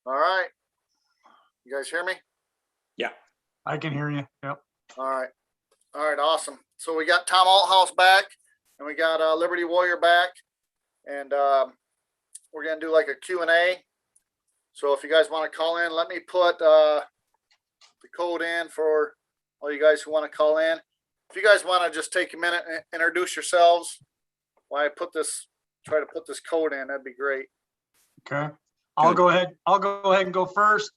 All right. You guys hear me? Yeah. I can hear you. Yep. All right. All right. Awesome. So we got Tom Althouse back, and we got Liberty Warrior back, and we're gonna do like a Q&A. So if you guys want to call in, let me put the code in for all you guys who want to call in. If you guys want to just take a minute and introduce yourselves while I try to put this code in, that'd be great. Okay. I'll go ahead and go first.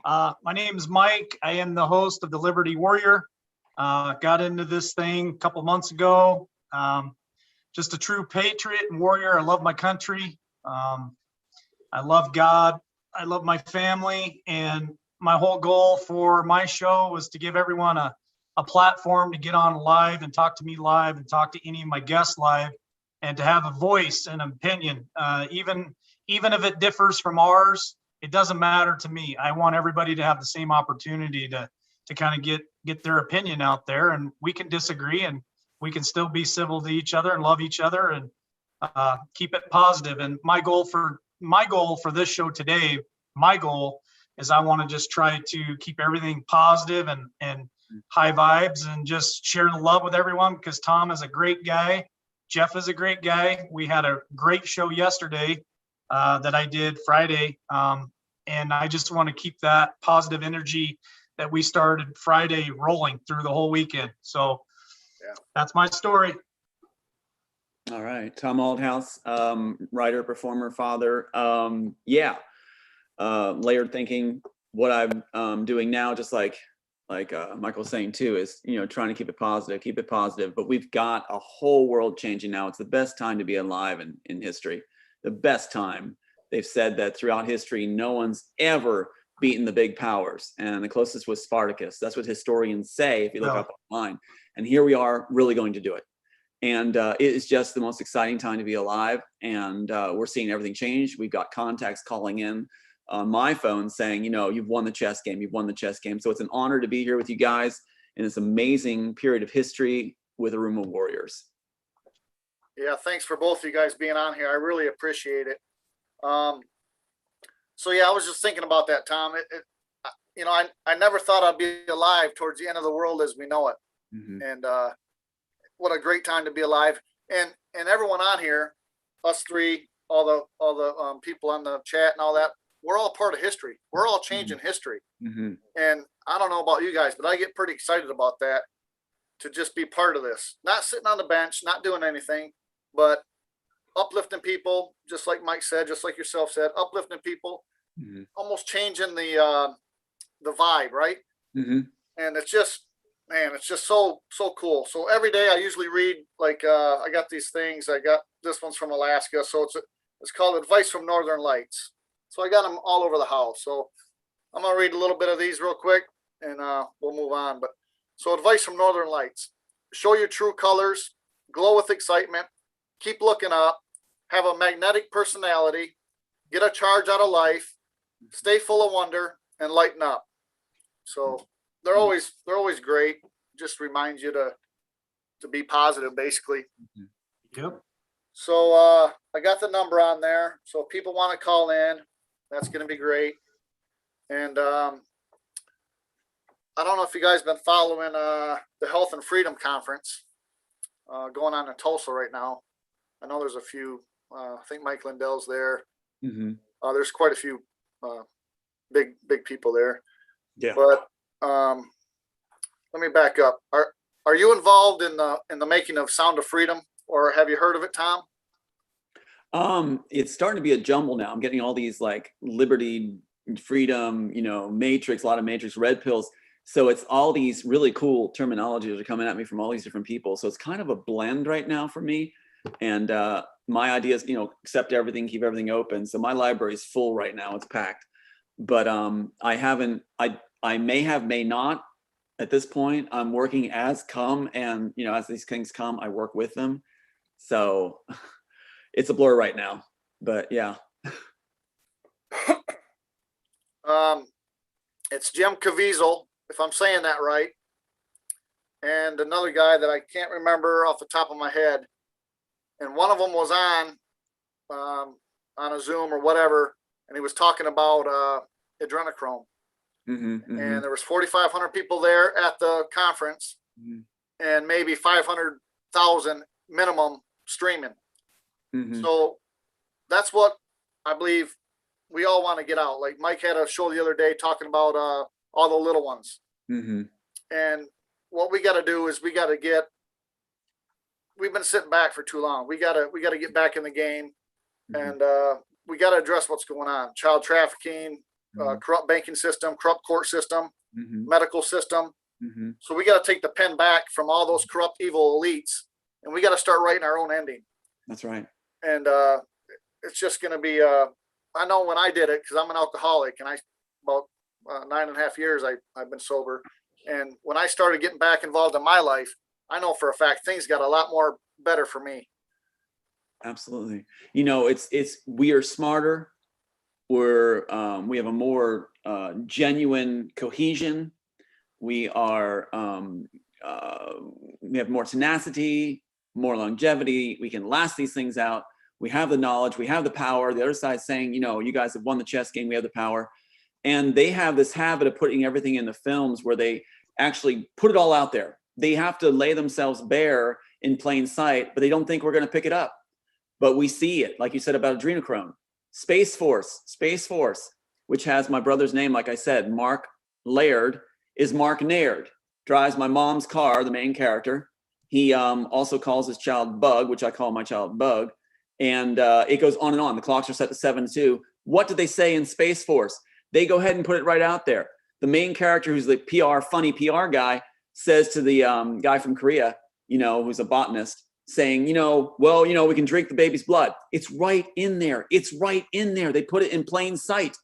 My name is Mike. I am the host of the Liberty Warrior. Got into this thing a couple months ago. Just a true patriot and warrior. I love my country. I love God. I love my family. And my whole goal for my show was to give everyone a platform to get on live and talk to me live and talk to any of my guests live and to have a voice and opinion. Even if it differs from ours, it doesn't matter to me. I want everybody to have the same opportunity to kind of get their opinion out there, and we can disagree and we can still be civil to each other and love each other and keep it positive. And my goal for this show today, is I want to just try to keep everything positive and high vibes and just share the love with everyone, because Tom is a great guy. Jeff is a great guy. We had a great show yesterday that I did Friday. And I just want to keep that positive energy that we started Friday rolling through the whole weekend. So that's my story. All right. Tom Althouse, writer, performer, father. Layered thinking. What I'm doing now, just like Michael's saying too, is, trying to keep it positive. But we've got a whole world changing now. It's the best time to be alive in history. The best time. They've said that throughout history, no one's ever beaten the big powers. And the closest was Spartacus. That's what historians say if you look up online. And here we are really going to do it. And it is just the most exciting time to be alive. And we're seeing everything change. We've got contacts calling in on my phone saying, you've won the chess game. You've won the chess game. So it's an honor to be here with you guys in this amazing period of history with a room of warriors. Yeah, thanks for both of you guys being on here. I really appreciate it. So yeah, I was just thinking about that, Tom. I never thought I'd be alive towards the end of the world as we know it. Mm-hmm. And what a great time to be alive. And everyone on here, us three, all the people on the chat and all that, we're all part of history. We're all changing history. Mm-hmm. And I don't know about you guys, but I get pretty excited about that, to just be part of this. Not sitting on the bench, not doing anything, but uplifting people, just like Mike said, just like yourself said, uplifting people, almost changing the vibe, right? Mm-hmm. And it's just so cool. So every day I usually read, I got these things. I got this one's from Alaska, so it's called Advice from Northern Lights. So I got them all over the house. So I'm gonna read a little bit of these real quick, and we'll move on. But so Advice from Northern Lights: show your true colors, glow with excitement, keep looking up, have a magnetic personality, get a charge out of life, stay full of wonder, and lighten up. So they're always great. Just reminds you to be positive, basically. Yep. So I got the number on there. So if people want to call in, that's going to be great. And I don't know if you guys been following the Health and Freedom Conference going on in Tulsa right now. I know there's a few. I think Mike Lindell's there. Mm-hmm. There's quite a few big people there. Yeah. But let me back up. Are you involved in the making of Sound of Freedom, or have you heard of it, Tom? It's starting to be a jumble now. I'm getting all these liberty, freedom, matrix, a lot of matrix, red pills. So it's all these really cool terminologies that are coming at me from all these different people. So it's kind of a blend right now for me. And my idea is, accept everything, keep everything open. So my library is full right now. It's packed. But I may not at this point. I'm working as come, and, as these things come, I work with them. So it's a blur right now, but yeah. It's Jim Caviezel, if I'm saying that right. And another guy that I can't remember off the top of my head. And one of them was on a Zoom or whatever, and he was talking about adrenochrome. And there was 4,500 people there at the conference, and maybe 500,000 minimum streaming. So that's what I believe we all want to get out. Like Mike had a show the other day talking about all the little ones. And what we got to do is we've been sitting back for too long. We got to get back in the game, and we got to address what's going on. Child trafficking, corrupt banking system, corrupt court system, medical system. So we got to take the pen back from all those corrupt, evil elites, and we got to start writing our own ending. That's right. And it's just going to be, I know when I did it, because I'm an alcoholic, and about 9.5 years I've been sober. And when I started getting back involved in my life, I know for a fact things got a lot more better for me. Absolutely. You know, we are smarter. We have a more genuine cohesion. We are, we have more tenacity, more longevity. We can last these things out. We have the knowledge, we have the power. The other side's saying, you know, you guys have won the chess game, we have the power. And they have this habit of putting everything in the films where they actually put it all out there. They have to lay themselves bare in plain sight, but they don't think we're going to pick it up. But we see it, like you said about adrenochrome. Space Force, which has my brother's name, like I said, Mark Laird, is Mark Naird, drives my mom's car, the main character. He also calls his child Bug, which I call my child Bug. And it goes on and on. The clocks are set to 7-2. What did they say in Space Force? They go ahead and put it right out there. The main character, who's the funny PR guy, says to the guy from Korea, you know, who's a botanist, saying, you know, well, you know, we can drink the baby's blood. It's right in there. It's right in there. They put it in plain sight.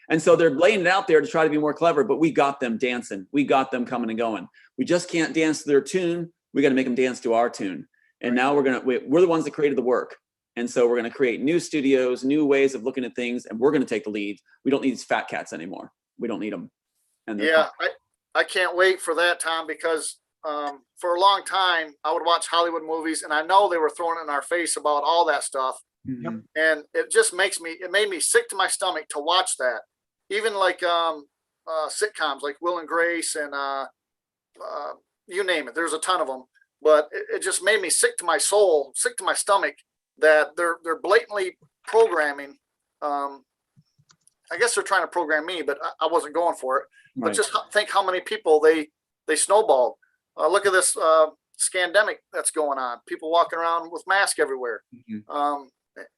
And so they're laying it out there to try to be more clever, but we got them dancing. We got them coming and going. We just can't dance to their tune. We got to make them dance to our tune. And now we're the ones that created the work. And so we're going to create new studios, new ways of looking at things, and we're going to take the lead. We don't need these fat cats anymore. We don't need them. And yeah, I can't wait for that, Tom, because for a long time I would watch Hollywood movies, and I know they were throwing it in our face about all that stuff. And it just made me sick to my stomach to watch that. Even like sitcoms like Will and Grace and you name it. There's a ton of them, but it just made me sick to my soul, sick to my stomach that they're blatantly programming. I guess they're trying to program me, but I wasn't going for it. Right. But just think how many people they snowballed. Look at this scandemic that's going on. People walking around with masks everywhere. And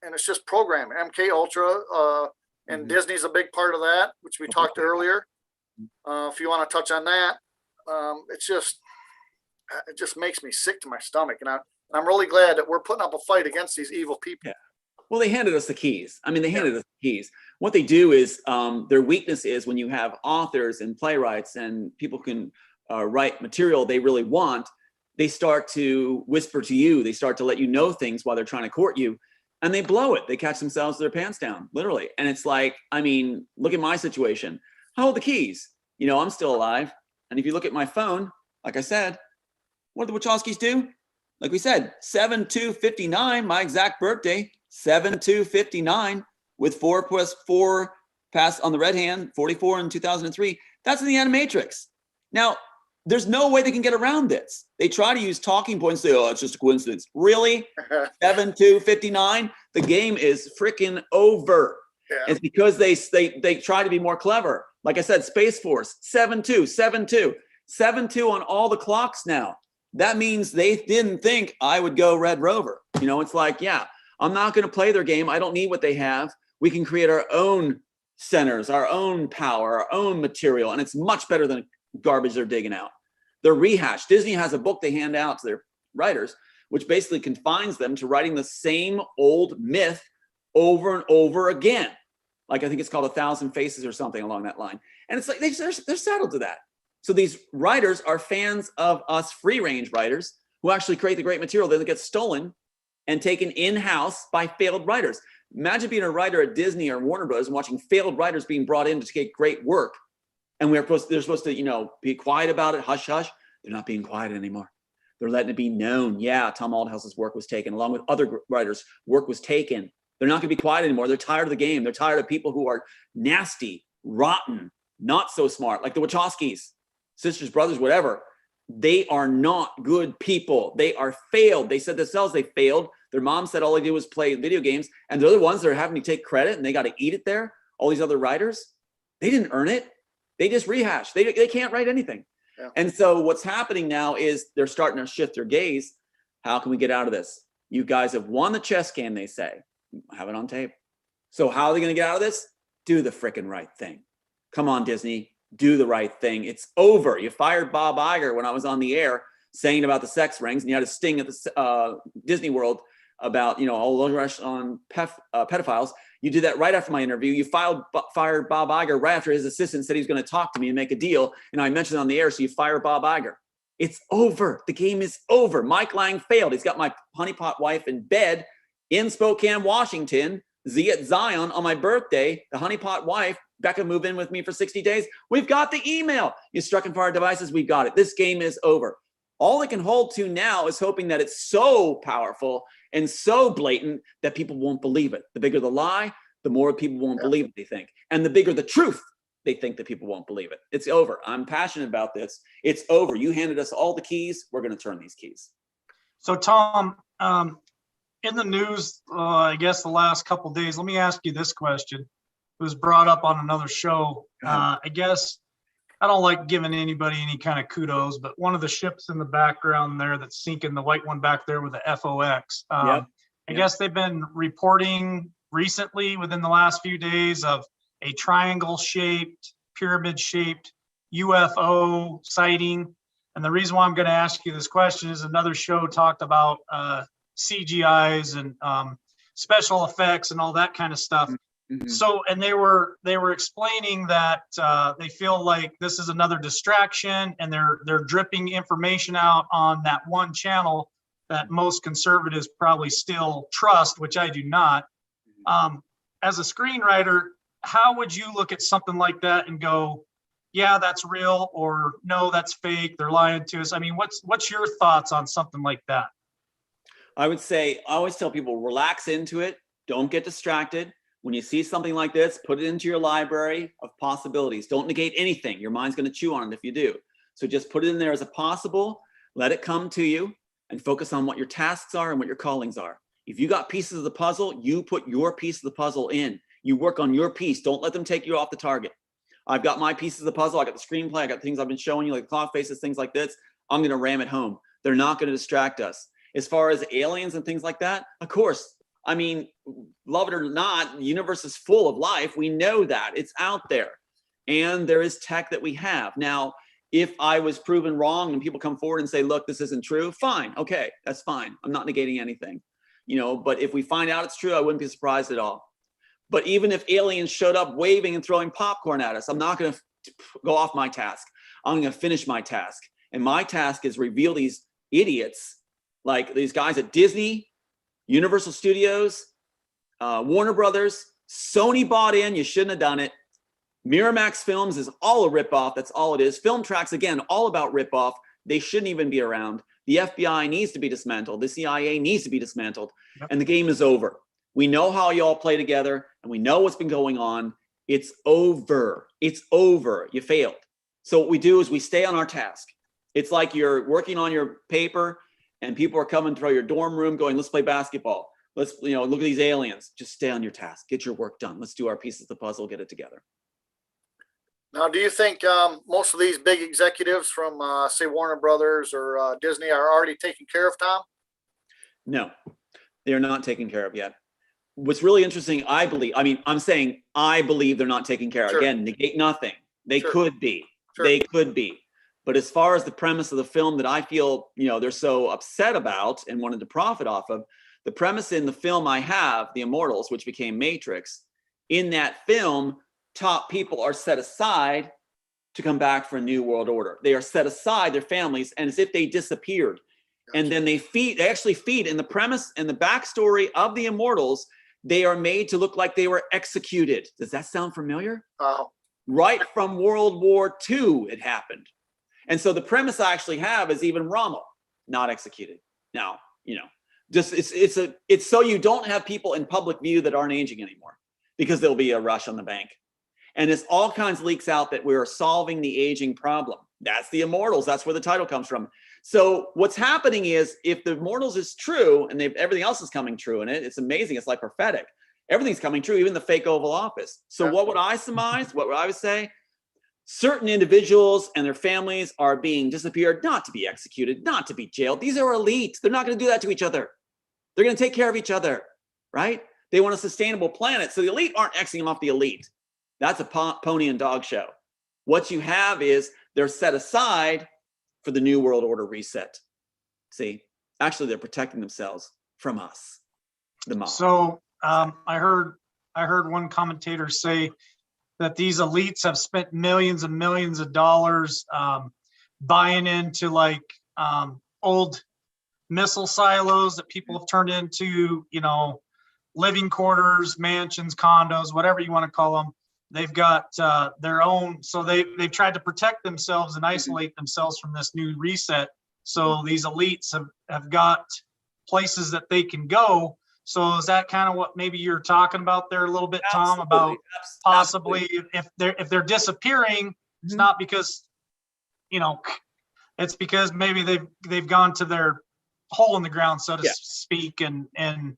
it's just programming. MK Ultra and Disney's a big part of that, which we talked earlier. If you want to touch on that, it just makes me sick to my stomach. And I'm really glad that we're putting up a fight against these evil people. Yeah. Well, they handed us the keys. I mean, they handed us the keys. What they do is their weakness is when you have authors and playwrights and people can write material they really want, they start to whisper to you. They start to let you know things while they're trying to court you, and they blow it. They catch themselves with their pants down, literally. And it's like, I mean, look at my situation. I hold the keys. You know, I'm still alive. And if you look at my phone, like I said, what did the Wachowskis do? Like we said, 7/2/59, my exact birthday, 7/2/59, with 4+4 passed on the red hand, 44 in 2003. That's in the Animatrix. Now, there's no way they can get around this. They try to use talking points, say, oh, it's just a coincidence. Really? 7/2/59? The game is freaking over. Yeah. It's because they try to be more clever. Like I said, Space Force, 7/2/7/2, 7/2 on all the clocks now. That means they didn't think I would go Red Rover. You know, it's like, yeah, I'm not going to play their game. I don't need what they have. We can create our own centers, our own power, our own material. And it's much better than garbage they're digging out. They're rehashed. Disney has a book they hand out to their writers, which basically confines them to writing the same old myth over and over again. Like I think it's called 1,000 Faces or something along that line. And it's like they're settled to that. So these writers are fans of us free-range writers who actually create the great material that gets stolen and taken in-house by failed writers. Imagine being a writer at Disney or Warner Bros. And watching failed writers being brought in to get great work. And they're supposed to, you know, be quiet about it, hush, hush. They're not being quiet anymore. They're letting it be known. Yeah, Tom Althouse's work was taken, along with other writers' work was taken. They're not going to be quiet anymore. They're tired of the game. They're tired of people who are nasty, rotten, not so smart, like the Wachowskis, sisters, brothers, whatever. They are not good people. They are failed. They said themselves they failed. Their mom said all they did was play video games, and they're the ones that are having to take credit, and they got to eat it there. All these other writers, they didn't earn it. They just rehash. They can't write anything. Yeah. And so what's happening now is they're starting to shift their gaze. How can we get out of this? You guys have won the chess game, they say. Have it on tape. So how are they going to get out of this? Do the freaking right thing. Come on, Disney. Do the right thing. It's over. You fired Bob Iger when I was on the air saying about the sex rings, and you had a sting at the Disney World about, all the rush on pedophiles. You did that right after my interview. You fired Bob Iger right after his assistant said he was going to talk to me and make a deal. And I mentioned it on the air, so you fire Bob Iger. It's over. The game is over. Mike Lang failed. He's got my honeypot wife in bed in Spokane, Washington, Zion on my birthday. The honeypot wife, Becca, moved in with me for 60 days. We've got the email. You struck and fired devices. We got it. This game is over. All they can hold to now is hoping that it's so powerful and so blatant that people won't believe it. The bigger the lie, the more people won't believe it, they think. And the bigger the truth, they think that people won't believe it. It's over. I'm passionate about this. It's over. You handed us all the keys. We're going to turn these keys. So, Tom, in the news, I guess the last couple of days, let me ask you this question. It was brought up on another show. I guess I don't like giving anybody any kind of kudos, but one of the ships in the background there that's sinking, the white one back there with the FOX, I guess they've been reporting recently within the last few days of a triangle-shaped, pyramid-shaped UFO sighting. And the reason why I'm going to ask you this question is another show talked about CGIs and special effects and all that kind of stuff. Mm-hmm. So, and they were explaining that they feel like this is another distraction, and they're dripping information out on that one channel that most conservatives probably still trust, which I do not. As a screenwriter, how would you look at something like that and go, yeah, that's real, or no, that's fake, they're lying to us? I mean, what's your thoughts on something like that? I would say, I always tell people, relax into it. Don't get distracted. When you see something like this, put it into your library of possibilities. Don't negate anything. Your mind's going to chew on it if you do. So just put it in there as a possible, let it come to you, and focus on what your tasks are and what your callings are. If you got pieces of the puzzle, you put your piece of the puzzle in. You work on your piece. Don't let them take you off the target. I've got my pieces of the puzzle. I got the screenplay. I got things I've been showing you, like clock faces, things like this. I'm going to ram it home. They're not going to distract us. As far as aliens and things like that, of course, I mean, love it or not, the universe is full of life. We know that. It's out there. And there is tech that we have. Now, if I was proven wrong and people come forward and say, look, this isn't true, fine. Okay, that's fine. I'm not negating anything. But if we find out it's true, I wouldn't be surprised at all. But even if aliens showed up waving and throwing popcorn at us, I'm not going to go off my task. I'm going to finish my task. And my task is reveal these idiots, like these guys at Disney, Universal Studios, Warner Brothers, Sony bought in. You shouldn't have done it. Miramax Films is all a ripoff. That's all it is. Film Tracks, again, all about ripoff. They shouldn't even be around. The FBI needs to be dismantled. The CIA needs to be dismantled. Yep. And the game is over. We know how you all play together, and we know what's been going on. It's over. It's over. You failed. So what we do is we stay on our task. It's like you're working on your paper, and people are coming through your dorm room going, let's play basketball. Let's, look at these aliens. Just stay on your task. Get your work done. Let's do our pieces of the puzzle, get it together. Now, do you think most of these big executives from, say, Warner Brothers or Disney are already taken care of, Tom? No, they're not taken care of yet. What's really interesting, I believe they're not taken care of. Sure. Again, negate nothing. They could be. Sure. They could be. But as far as the premise of the film that I feel, they're so upset about and wanted to profit off of, the premise in the film I have, The Immortals, which became Matrix, in that film, top people are set aside to come back for a new world order. They are set aside, their families, and as if they disappeared. And then they actually feed in the premise and the backstory of the Immortals, they are made to look like they were executed. Does that sound familiar? Right from World War II, it happened. And so the premise I actually have is even Rommel, not executed. Now, Just it's so you don't have people in public view that aren't aging anymore, because there'll be a rush on the bank. And it's all kinds of leaks out that we're solving the aging problem. That's the Immortals. That's where the title comes from. So what's happening is, if the Immortals is true, and everything else is coming true in it, it's amazing. It's like prophetic. Everything's coming true, even the fake Oval Office. So what would I surmise? What would I would say? Certain individuals and their families are being disappeared, not to be executed, not to be jailed. These are elites. They're not going to do that to each other. They're going to take care of each other, right? They want a sustainable planet. So the elite aren't exiting off the elite. That's a pony and dog show. What you have is they're set aside for the New World Order reset. See, actually, they're protecting themselves from us, the mob. So I heard one commentator say that these elites have spent millions and millions of dollars buying into like old missile silos that people have turned into, you know, living quarters, mansions, condos, whatever you want to call them. They've got their own, so they've tried to protect themselves and isolate themselves from this new reset. So these elites have got places that they can go. So is that kind of what maybe you're talking about there a little bit, Tom, about possibly if they're disappearing, it's not because, you know, it's because maybe they've gone to their hole in the ground, so to speak, and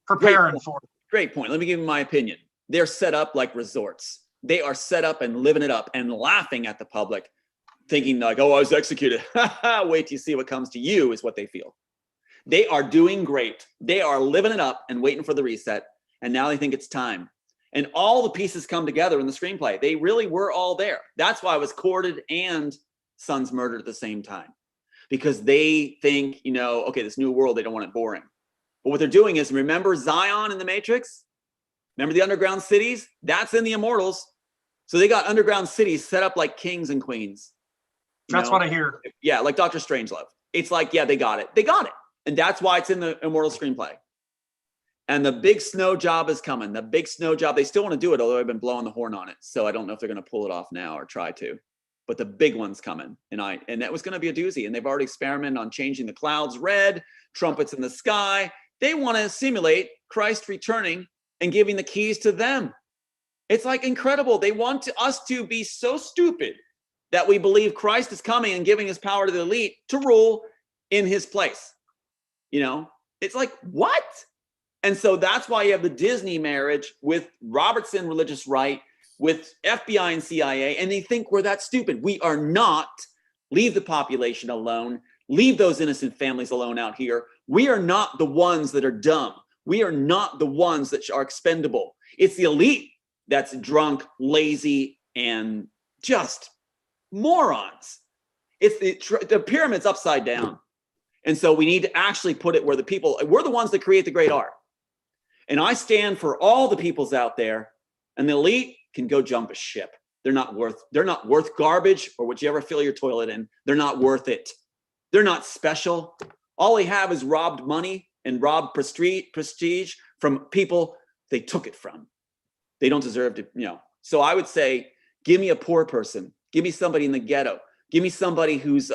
preparing for it. Great point. Let me give you my opinion. They're set up like resorts. They are set up and living it up and laughing at the public, thinking like, oh, I was executed. Wait till you see what comes to you, is what they feel. They are doing great. They are living it up and waiting for the reset. And now they think it's time. And all the pieces come together in the screenplay. They really were all there. That's why I was courted and sons murdered at the same time. Because they think, you know, okay, this new world, they don't want it boring. But what they're doing is, remember Zion in the Matrix? Remember the underground cities? That's in the Immortals. So they got underground cities set up like kings and queens. That's what I hear. Yeah, like Dr. Strangelove. It's like, yeah, they got it. They got it. And that's why it's in the Immortal screenplay. And the big snow job is coming. The big snow job, they still want to do it, although I've been blowing the horn on it. So I don't know if they're going to pull it off now or try to. But the big one's coming. And that was going to be a doozy. And they've already experimented on changing the clouds red, trumpets in the sky. They want to simulate Christ returning and giving the keys to them. It's like incredible. They want us to be so stupid that we believe Christ is coming and giving his power to the elite to rule in his place. You know, it's like, what? And so that's why you have the Disney marriage with Robertson religious right, with FBI and CIA, and they think we're that stupid. We are not. Leave the population alone. Leave those innocent families alone out here. We are not the ones that are dumb. We are not the ones that are expendable. It's the elite that's drunk, lazy, and just morons. It's the pyramid's upside down. And so we need to actually put it where the people, we're the ones that create the great art. And I stand for all the peoples out there, and the elite can go jump a ship. They're not worth garbage or what you ever fill your toilet in. They're not worth it. They're not special. All they have is robbed money and robbed prestige from people they took it from. They don't deserve to, you know. So I would say, give me a poor person. Give me somebody in the ghetto. Give me somebody who's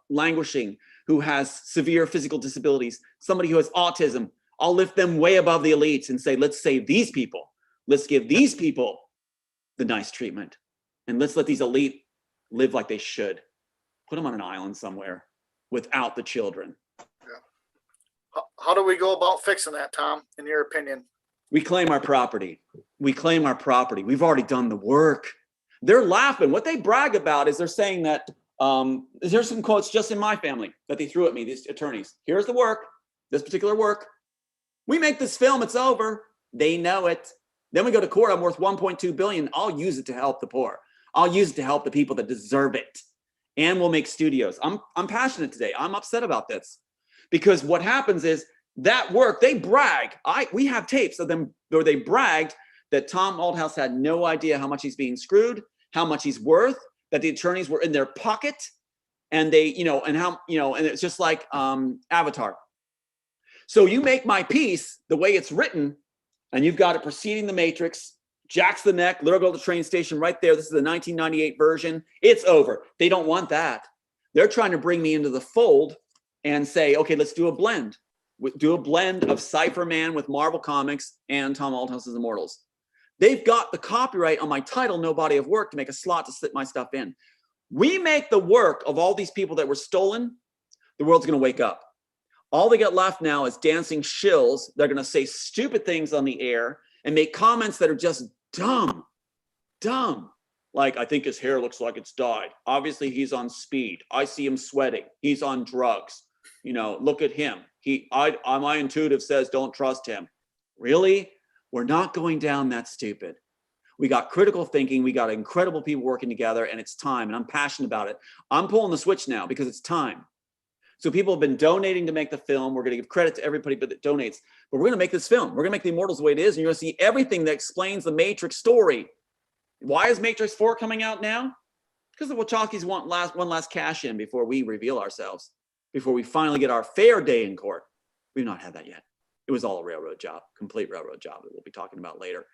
languishing, who has severe physical disabilities, somebody who has autism. I'll lift them way above the elites and say, let's save these people. Let's give these people the nice treatment. And let's let these elite live like they should. Put them on an island somewhere without the children. Yeah. How do we go about fixing that, Tom, in your opinion? We claim our property. We claim our property. We've already done the work. They're laughing. What they brag about is they're saying that, here's some quotes just in my family that they threw at me, these attorneys. Here's the work, this particular work. We make this film, it's over. They know it. Then we go to court, I'm worth 1.2 billion. I'll use it to help the poor. I'll use it to help the people that deserve it. And we'll make studios. I'm passionate today. I'm upset about this because what happens is that work, they brag. We have tapes of them where they bragged that Tom Althouse had no idea how much he's being screwed, how much he's worth, that the attorneys were in their pocket, and they, you know, and how, you know, and it's just like Avatar. So you make my piece the way it's written, and you've got it preceding the Matrix, jacks the neck, let her go to the train station right there. This is the 1998 version. It's over. They don't want that. They're trying to bring me into the fold and say, okay, let's do a blend. do a blend of Cypher Man with Marvel Comics and Tom Althouse's Immortals. They've got the copyright on my title, No Body of Work, to make a slot to slip my stuff in. We make the work of all these people that were stolen, the world's going to wake up. All they got left now is dancing shills. They're going to say stupid things on the air and make comments that are just dumb. Like, I think his hair looks like it's dyed. Obviously, he's on speed. I see him sweating. He's on drugs. You know, look at him. My intuitive says don't trust him. Really? We're not going down that stupid. We got critical thinking. We got incredible people working together, and it's time. And I'm passionate about it. I'm pulling the switch now because it's time. So people have been donating to make the film. We're going to give credit to everybody that donates. But we're going to make this film. We're going to make The Immortals the way it is, and you're going to see everything that explains the Matrix story. Why is Matrix 4 coming out now? Because the Wachowskis want one last cash in before we reveal ourselves, before we finally get our fair day in court. We've not had that yet. It was all a railroad job, complete railroad job that we'll be talking about later.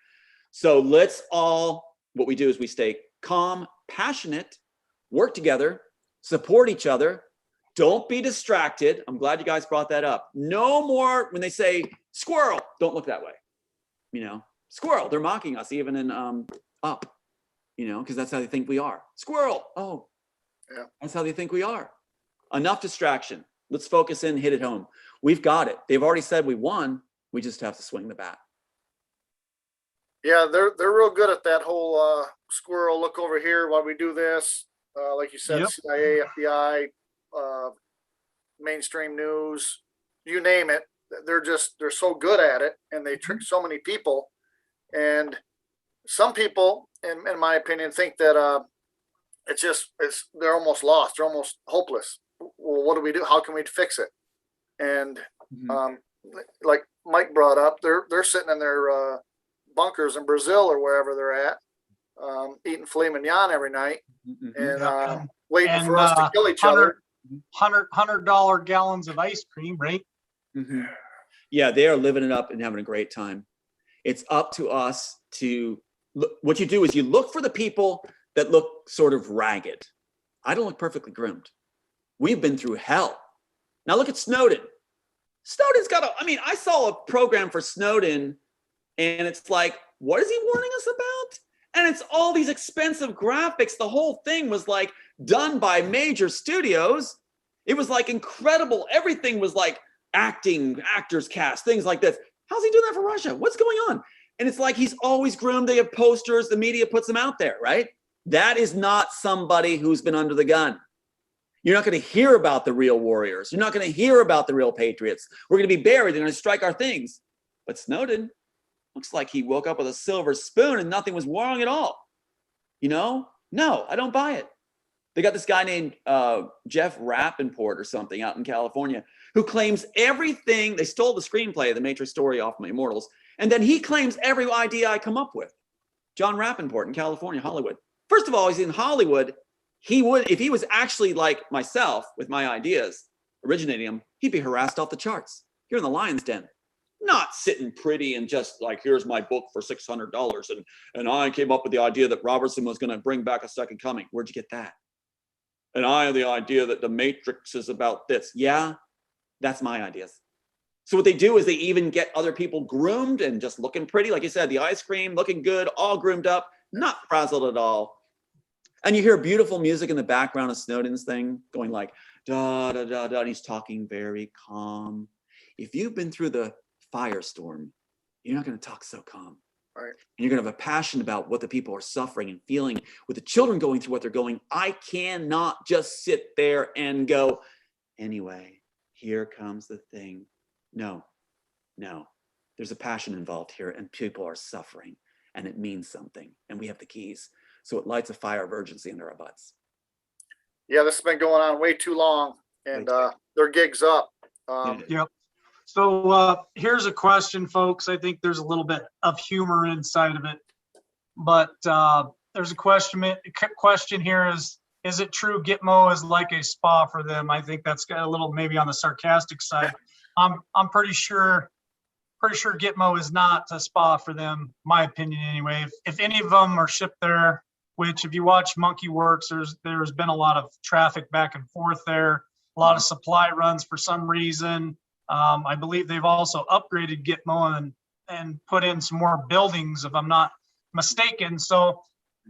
So what we do is we stay calm, passionate, work together, support each other. Don't be distracted. I'm glad you guys brought that up. No more, when they say squirrel, don't look that way. You know, squirrel, they're mocking us even in Up, you know, because that's how they think we are. Squirrel. Oh, yeah. That's how they think we are. Enough distraction. Let's focus in, hit it home. We've got it. They've already said we won. We just have to swing the bat. Yeah, they're real good at that whole squirrel, look over here while we do this. Like you said, yep. CIA, FBI, mainstream news, you name it. They're so good at it, and they trick so many people. And some people, in my opinion, think that they're almost lost. They're almost hopeless. Well, what do we do? How can we fix it? And like Mike brought up, they're sitting in their bunkers in Brazil or wherever they're at, eating filet mignon every night, and waiting for us to kill each other. $100 gallons of ice cream, right? Mm-hmm. Yeah, they are living it up and having a great time. It's up to us to look. What you do is you look for the people that look sort of ragged. I don't look perfectly groomed. We've been through hell. Now look at Snowden. Snowden's got I saw a program for Snowden, and it's like, what is he warning us about? And it's all these expensive graphics. The whole thing was like done by major studios. It was like incredible. Everything was like actors cast, things like this. How's he doing that for Russia? What's going on? And it's like he's always groomed. They have posters. The media puts them out there, right? That is not somebody who's been under the gun. You're not going to hear about the real warriors. You're not going to hear about the real patriots. We're going to be buried. They're going to strike our things. But Snowden looks like he woke up with a silver spoon and nothing was wrong at all. You know? No, I don't buy it. They got this guy named Jeff Rappaport or something out in California who claims everything. They stole the screenplay of the Matrix story off my Immortals. And then he claims every idea I come up with. John Rappaport in California, Hollywood. First of all, he's in Hollywood. He would, if he was actually like myself with my ideas, originating them, he'd be harassed off the charts. You're in the lion's den. Not sitting pretty and just like, here's my book for $600. And I came up with the idea that Robertson was going to bring back a second coming. Where'd you get that? And I have the idea that the Matrix is about this. Yeah, that's my ideas. So what they do is they even get other people groomed and just looking pretty. Like you said, the ice cream, looking good, all groomed up, not frazzled at all. And you hear beautiful music in the background of Snowden's thing going like, da, da, da, da. And he's talking very calm. If you've been through the firestorm, you're not going to talk so calm. Right. And you're going to have a passion about what the people are suffering and feeling with the children going through what they're going. I cannot just sit there and go, anyway, here comes the thing. No. There's a passion involved here and people are suffering and it means something. And we have the keys. So it lights a fire of urgency under our butts. Yeah, this has been going on way too long and their gig's up. Yep. So here's a question, folks. I think there's a little bit of humor inside of it, but there's a question here is it true Gitmo is like a spa for them? I think that's got a little maybe on the sarcastic side. I'm pretty sure Gitmo is not a spa for them, my opinion anyway. If any of them are shipped there, which if you watch Monkey Works, there's been a lot of traffic back and forth there, a lot of supply runs for some reason. I believe they've also upgraded Gitmo and put in some more buildings, if I'm not mistaken. So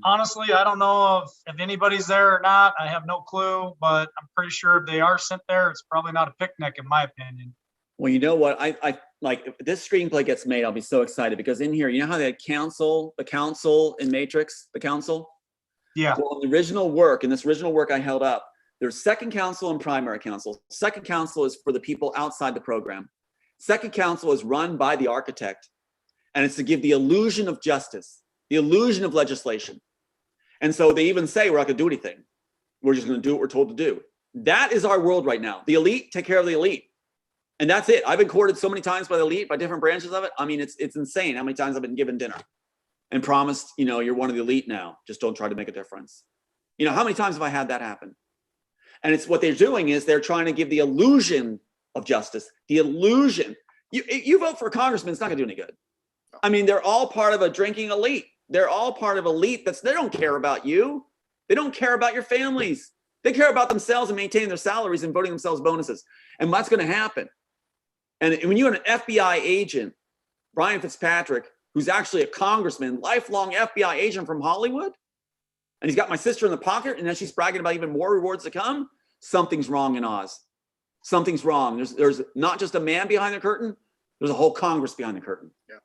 honestly, I don't know if anybody's there or not. I have no clue, but I'm pretty sure if they are sent there, it's probably not a picnic, in my opinion. Well, you know what? I like, if this screenplay gets made, I'll be so excited, because in here, you know how they had the council in Matrix, the council? Yeah. Well, in the original work, I held up, there's second council and primary council. Second council is for the people outside the program. Second council is run by the architect, and it's to give the illusion of justice, the illusion of legislation. And so they even say, we're not gonna do anything. We're just gonna do what we're told to do. That is our world right now. The elite take care of the elite. And that's it. I've been courted so many times by the elite, by different branches of it. I mean, it's insane how many times I've been given dinner and promised, you know, you're one of the elite now. Just don't try to make a difference. You know, how many times have I had that happen? And it's what they're doing is they're trying to give the illusion of justice, the illusion. You vote for a congressman, it's not gonna do any good. I mean, they're all part of a drinking elite. They're all part of elite they don't care about you. They don't care about your families. They care about themselves and maintaining their salaries and voting themselves bonuses. And what's gonna happen? And when you have an FBI agent, Brian Fitzpatrick, who's actually a congressman, lifelong FBI agent from Hollywood, and he's got my sister in the pocket, and then she's bragging about even more rewards to come, something's wrong in Oz. Something's wrong. There's not just a man behind the curtain, there's a whole Congress behind the curtain. Yeah.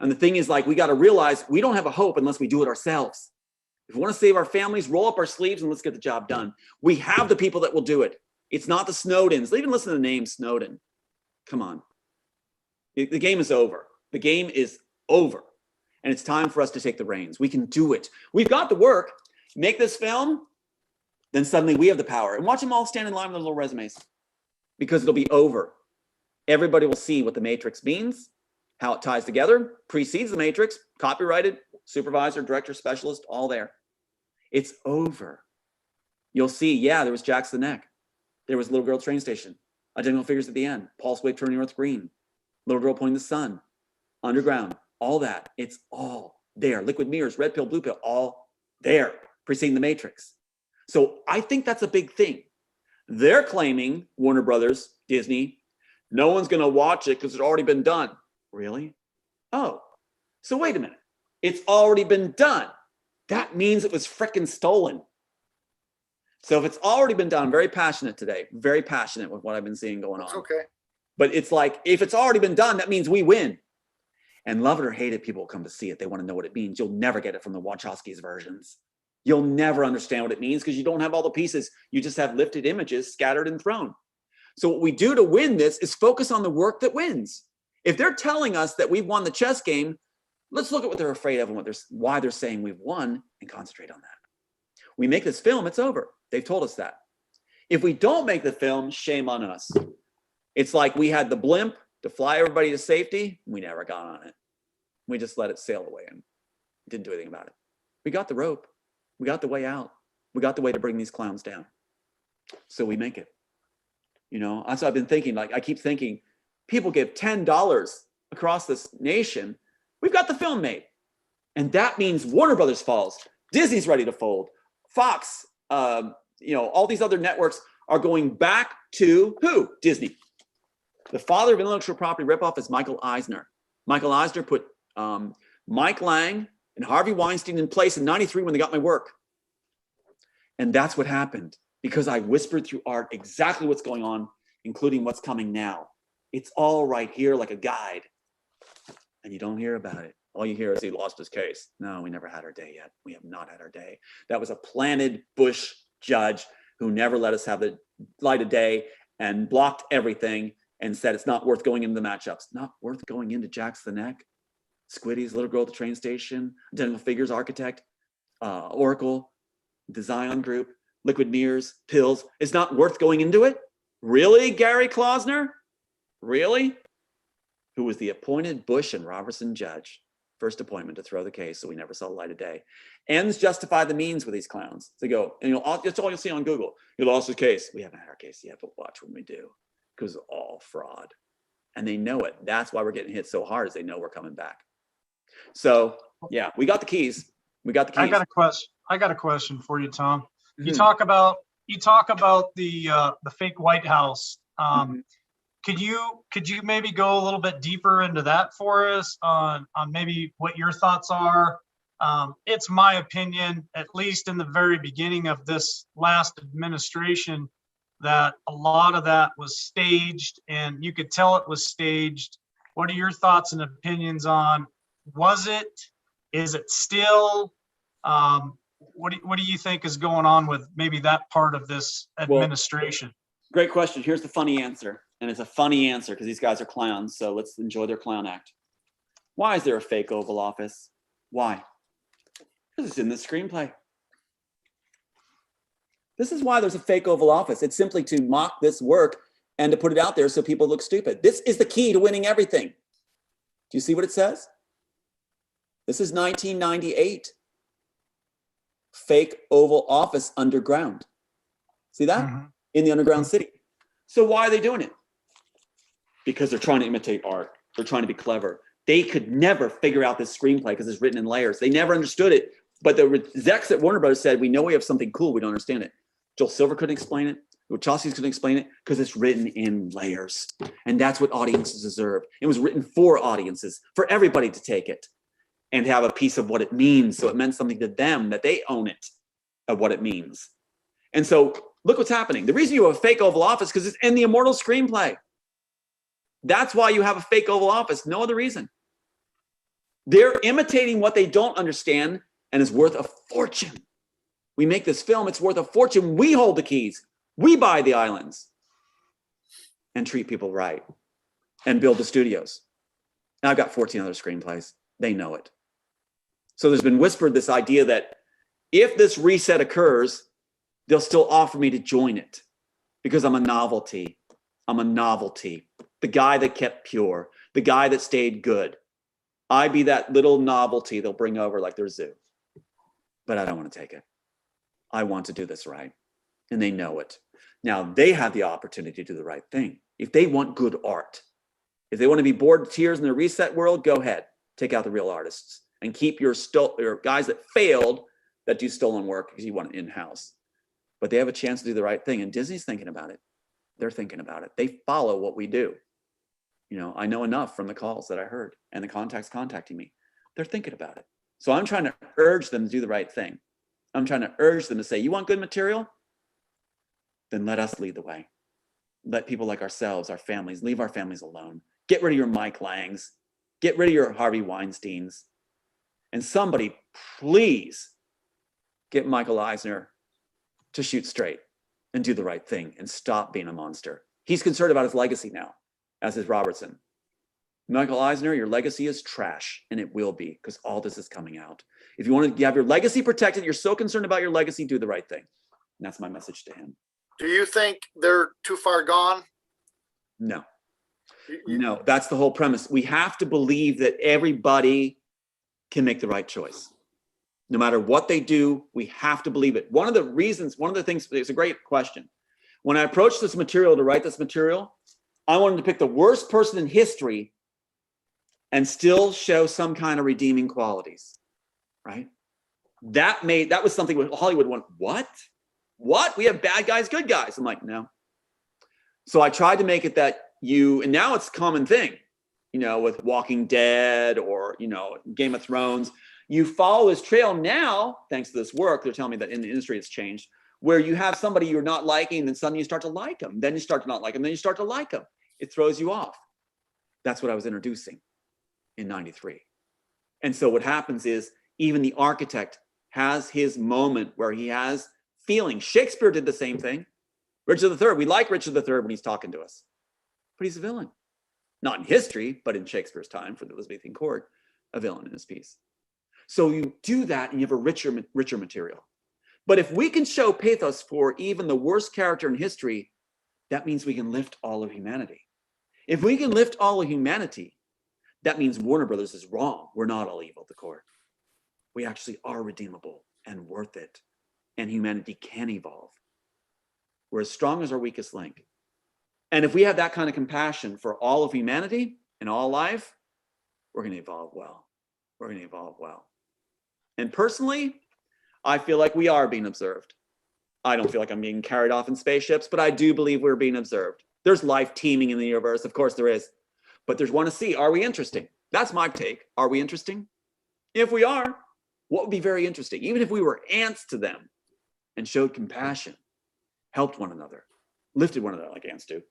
And the thing is, like, we got to realize we don't have a hope unless we do it ourselves. If we want to save our families, roll up our sleeves and let's get the job done. We have the people that will do it. It's not the Snowdens. They even listen to the name Snowden. Come on. The game is over. The game is over. And it's time for us to take the reins. We can do it. We've got the work. Make this film, then suddenly we have the power. And watch them all stand in line with their little resumes, because it'll be over. Everybody will see what the Matrix means, how it ties together, precedes the Matrix, copyrighted, supervisor, director, specialist, all there. It's over. You'll see, yeah, there was Jack's the Neck. There was Little Girl Train Station. Identical figures at the end. Pulse wave turning north green. Little girl pointing the sun. Underground. All that. It's all there. Liquid mirrors, red pill, blue pill, all there, preceding the Matrix. So I think that's a big thing. They're claiming, Warner Brothers, Disney, no one's going to watch it because it's already been done. Really? Oh, so wait a minute. It's already been done. That means it was frickin' stolen. So if it's already been done, I'm very passionate today, very passionate with what I've been seeing going on. It's okay. But it's like, if it's already been done, that means we win. And love it or hate it, people will come to see it. They want to know what it means. You'll never get it from the Wachowskis versions. You'll never understand what it means because you don't have all the pieces. You just have lifted images scattered and thrown. So what we do to win this is focus on the work that wins. If they're telling us that we've won the chess game, let's look at what they're afraid of and why they're saying we've won and concentrate on that. We make this film, it's over. They've told us that. If we don't make the film, shame on us. It's like we had the blimp to fly everybody to safety. We never got on it. We just let it sail away and didn't do anything about it. We got the rope. We got the way out. We got the way to bring these clowns down. So we make it. You know, that's what I've been thinking. Like, I keep thinking, people give $10 across this nation. We've got the film made. And that means Warner Brothers falls. Disney's ready to fold. Fox, you know, all these other networks are going back to who? Disney. The father of intellectual property ripoff is Michael Eisner. Michael Eisner put Mike Lang and Harvey Weinstein in place in '93 when they got my work. And that's what happened because I whispered through art exactly what's going on, including what's coming now. It's all right here like a guide. And you don't hear about it. All you hear is he lost his case. No, we never had our day yet. We have not had our day. That was a planted Bush judge who never let us have the light of day and blocked everything and said it's not worth going into the matchups. Not worth going into Jack's the Neck, Squiddy's Little Girl at the Train Station, Identical Figures Architect, Oracle, the Zion Group, Liquid Mirrors, Pills. It's not worth going into it? Really, Gary Klausner? Really? Who was the appointed Bush and Robertson judge. First appointment to throw the case, so we never saw the light of day. Ends justify the means with these clowns. They go, and that's all you'll see on Google. He lost his case. We haven't had our case yet, but watch when we do. Because it's all fraud. And they know it. That's why we're getting hit so hard, is they know we're coming back. So yeah, we got the keys. We got the keys. I got a question for you, Tom. You talk about the fake White House. could you maybe go a little bit deeper into that for us on maybe what your thoughts are? It's my opinion, at least in the very beginning of this last administration, that a lot of that was staged, and you could tell it was staged. What are your thoughts and opinions on, was it? Is it still? What do you think is going on with maybe that part of this administration? Great question. Here's the funny answer. And it's a funny answer because these guys are clowns. So let's enjoy their clown act. Why is there a fake Oval Office? Why? Because it's in the screenplay. This is why there's a fake Oval Office. It's simply to mock this work and to put it out there so people look stupid. This is the key to winning everything. Do you see what it says? This is 1998. Fake Oval Office underground. See that? Mm-hmm. In the underground city. So why are they doing it? Because they're trying to imitate art. They're trying to be clever. They could never figure out this screenplay because it's written in layers. They never understood it. But the execs at Warner Brothers said, we know we have something cool. We don't understand it. Joel Silver couldn't explain it. Wachowski couldn't explain it because it's written in layers. And that's what audiences deserve. It was written for audiences, for everybody to take it and have a piece of what it means. So it meant something to them, that they own it, of what it means. And so look what's happening. The reason you have a fake Oval Office because it's in the immortal screenplay. That's why you have a fake Oval Office. No other reason. They're imitating what they don't understand and is worth a fortune. We make this film, it's worth a fortune. We hold the keys. We buy the islands and treat people right and build the studios. And I've got 14 other screenplays. They know it. So there's been whispered this idea that if this reset occurs, they'll still offer me to join it because I'm a novelty. I'm a novelty. The guy that kept pure, the guy that stayed good. I be that little novelty they'll bring over like their zoo. But I don't want to take it. I want to do this right. And they know it. Now they have the opportunity to do the right thing. If they want good art, if they want to be bored to tears in the reset world, go ahead. Take out the real artists and keep your guys that failed that do stolen work because you want it in-house. But they have a chance to do the right thing. And Disney's thinking about it. They're thinking about it. They follow what we do. You know, I know enough from the calls that I heard and the contacts contacting me. They're thinking about it. So I'm trying to urge them to do the right thing. I'm trying to urge them to say, you want good material? Then let us lead the way. Let people like ourselves, our families, leave our families alone. Get rid of your Mike Langs. Get rid of your Harvey Weinsteins. And somebody, please, get Michael Eisner to shoot straight and do the right thing and stop being a monster. He's concerned about his legacy now, as is Robertson. Michael Eisner, your legacy is trash, and it will be because all this is coming out. If you want to have your legacy protected, you're so concerned about your legacy, do the right thing. And that's my message to him. Do you think they're too far gone? No. No, that's the whole premise. We have to believe that everybody can make the right choice. No matter what they do, we have to believe it. One of the things, it's a great question. When I approached this material to write this material, I wanted to pick the worst person in history and still show some kind of redeeming qualities, right? That was something Hollywood went, what? What? We have bad guys, good guys. I'm like, no. So I tried to make it that and now it's a common thing, you know, with Walking Dead or, you know, Game of Thrones. You follow this trail now, thanks to this work, they're telling me that in the industry it's changed, where you have somebody you're not liking, and then suddenly you start to like them. Then you start to not like them, then you start to like them. It throws you off. That's what I was introducing in 93. And so what happens is even the architect has his moment where he has feelings. Shakespeare did the same thing. Richard III, we like Richard III when he's talking to us, but he's a villain. Not in history, but in Shakespeare's time for the Elizabethan court, a villain in his piece. So you do that and you have a richer material. But if we can show pathos for even the worst character in history, that means we can lift all of humanity. If we can lift all of humanity, that means Warner Brothers is wrong. We're not all evil at the court. We actually are redeemable and worth it. And humanity can evolve. We're as strong as our weakest link. And if we have that kind of compassion for all of humanity and all life, we're going to evolve well. We're going to evolve well. And personally, I feel like we are being observed. I don't feel like I'm being carried off in spaceships, but I do believe we're being observed. There's life teeming in the universe. Of course there is. But there's one to see. Are we interesting? That's my take. Are we interesting? If we are, what would be very interesting? Even if we were ants to them and showed compassion, helped one another, lifted one another like ants do,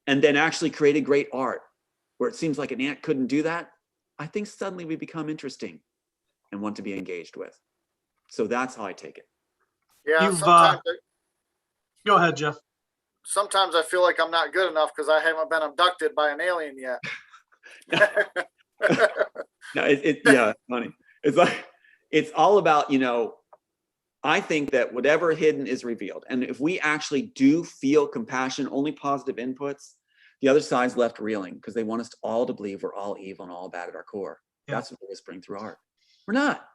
and then actually created great art where it seems like an ant couldn't do that, I think suddenly we become interesting and want to be engaged with. So that's how I take it. Yeah, Go ahead, Jeff. sometimes I feel like I'm not good enough because I haven't been abducted by an alien yet. No, yeah, it's funny. It's like, it's all about, I think that whatever hidden is revealed. And if we actually do feel compassion, only positive inputs, the other side's left reeling because they want us all to believe we're all evil and all bad at our core. Yeah. That's what they're whispering through art. We're not.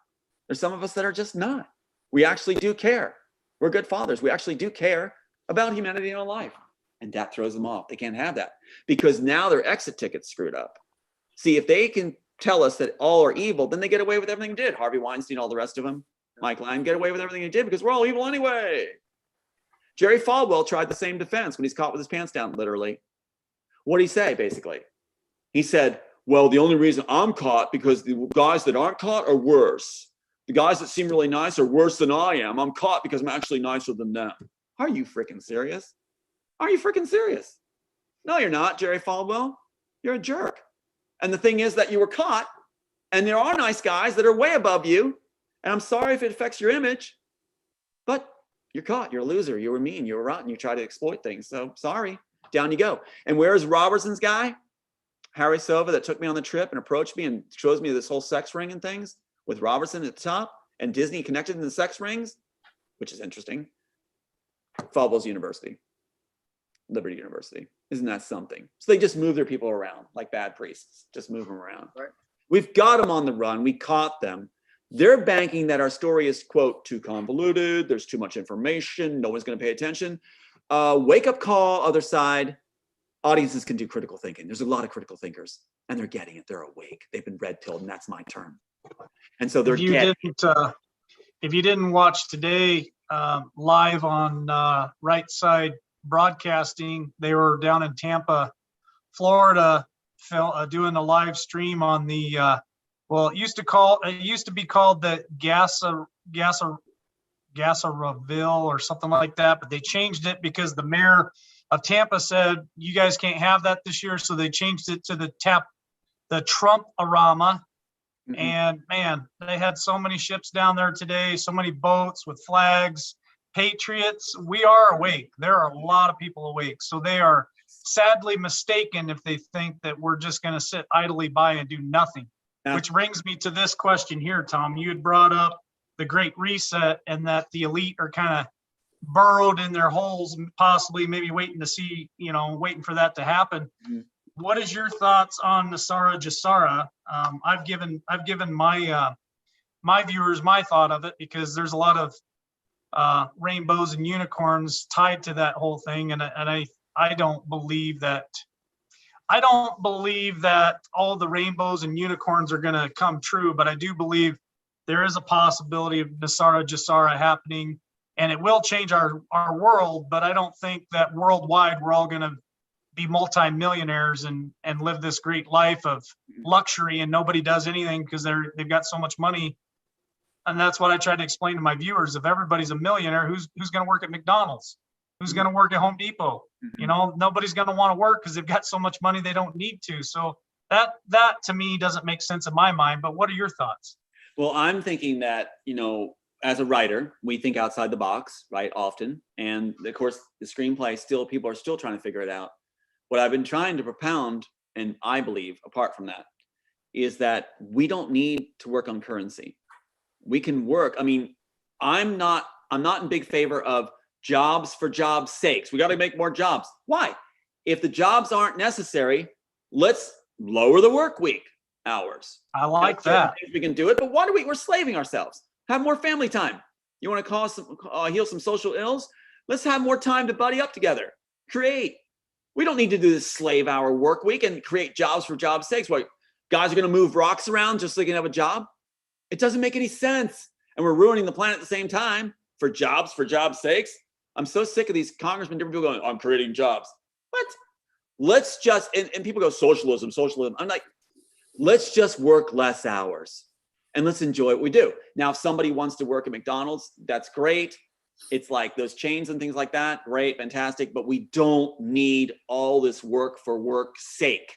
There's some of us that are just not. We actually do care. We're good fathers. We actually do care about humanity and our life. And that throws them off. They can't have that because now their exit ticket's screwed up. See, if they can tell us that all are evil, then they get away with everything they did. Harvey Weinstein, all the rest of them. Mike Lang get away with everything they did because we're all evil anyway. Jerry Falwell tried the same defense when he's caught with his pants down, literally. What did he say, basically? He said, well, the only reason I'm caught because the guys that aren't caught are worse. The guys that seem really nice are worse than I am. I'm caught because I'm actually nicer than them. Are you freaking serious? Are you freaking serious? No, you're not, Jerry Falwell. You're a jerk. And the thing is that you were caught, and there are nice guys that are way above you. And I'm sorry if it affects your image, but you're caught. You're a loser. You were mean. You were rotten. You tried to exploit things. So sorry. Down you go. And where's Robertson's guy? Harry Sova that took me on the trip and approached me and shows me this whole sex ring and things with Robertson at the top and Disney connected in the sex rings, which is interesting. Falwell's University. Liberty University. Isn't that something? So they just move their people around like bad priests. Just move them around. Right. We've got them on the run. We caught them. They're banking that our story is, quote, too convoluted. There's too much information. No one's going to pay attention. Wake up call, other side. Audiences can do critical thinking. There's a lot of critical thinkers and they're getting it. They're awake. They've been red pilled and that's my term. And so they're getting it. If you didn't watch today live on Right Side Broadcasting, they were down in Tampa, Florida, doing a live stream on the well, it used to be called the Gasseraville or something like that, but they changed it because the mayor of Tampa said you guys can't have that this year, so they changed it to the Trump-arama. Mm-hmm. And man, they had so many ships down there today, so many boats with flags. Patriots, we are awake. There are a lot of people awake. So they are sadly mistaken if they think that we're just going to sit idly by and do nothing. Yeah. Which brings me to this question here, Tom. You had brought up the Great Reset and that the elite are kind of burrowed in their holes, possibly maybe waiting to see, waiting for that to happen. Mm-hmm. What is your thoughts on Nasara Jassara? I've given my my viewers my thought of it because there's a lot of rainbows and unicorns tied to that whole thing, and I don't believe that. I don't believe that all the rainbows and unicorns are going to come true, but I do believe there is a possibility of Nasara Jassara happening, and it will change our world. But I don't think that worldwide we're all going to be multi-millionaires and live this great life of luxury and nobody does anything because they've got so much money. And that's what I try to explain to my viewers. If everybody's a millionaire, who's going to work at McDonald's? Who's going to work at Home Depot? Mm-hmm. Nobody's going to want to work because they've got so much money they don't need to. So that to me doesn't make sense in my mind. But what are your thoughts? Well, I'm thinking that, as a writer, we think outside the box, right? Often. And of course, the screenplay people are still trying to figure it out. What I've been trying to propound, and I believe apart from that, is that we don't need to work on currency. We can work. I mean, I'm not in big favor of jobs for jobs' sakes. We got to make more jobs. Why? If the jobs aren't necessary, let's lower the work week hours. I like that. We can do it, but we're slaving ourselves. Have more family time. You want to heal some social ills? Let's have more time to buddy up together. Create. We don't need to do this slave hour work week and create jobs for jobs' sakes. What, guys are going to move rocks around just so they can have a job? It doesn't make any sense. And we're ruining the planet at the same time for jobs' sakes. I'm so sick of these congressmen, different people going, I'm creating jobs. What? let's just, and people go, socialism. I'm like, let's just work less hours and let's enjoy what we do. Now, if somebody wants to work at McDonald's, that's great. It's like those chains and things like that. Great, fantastic. But we don't need all this work for work's sake,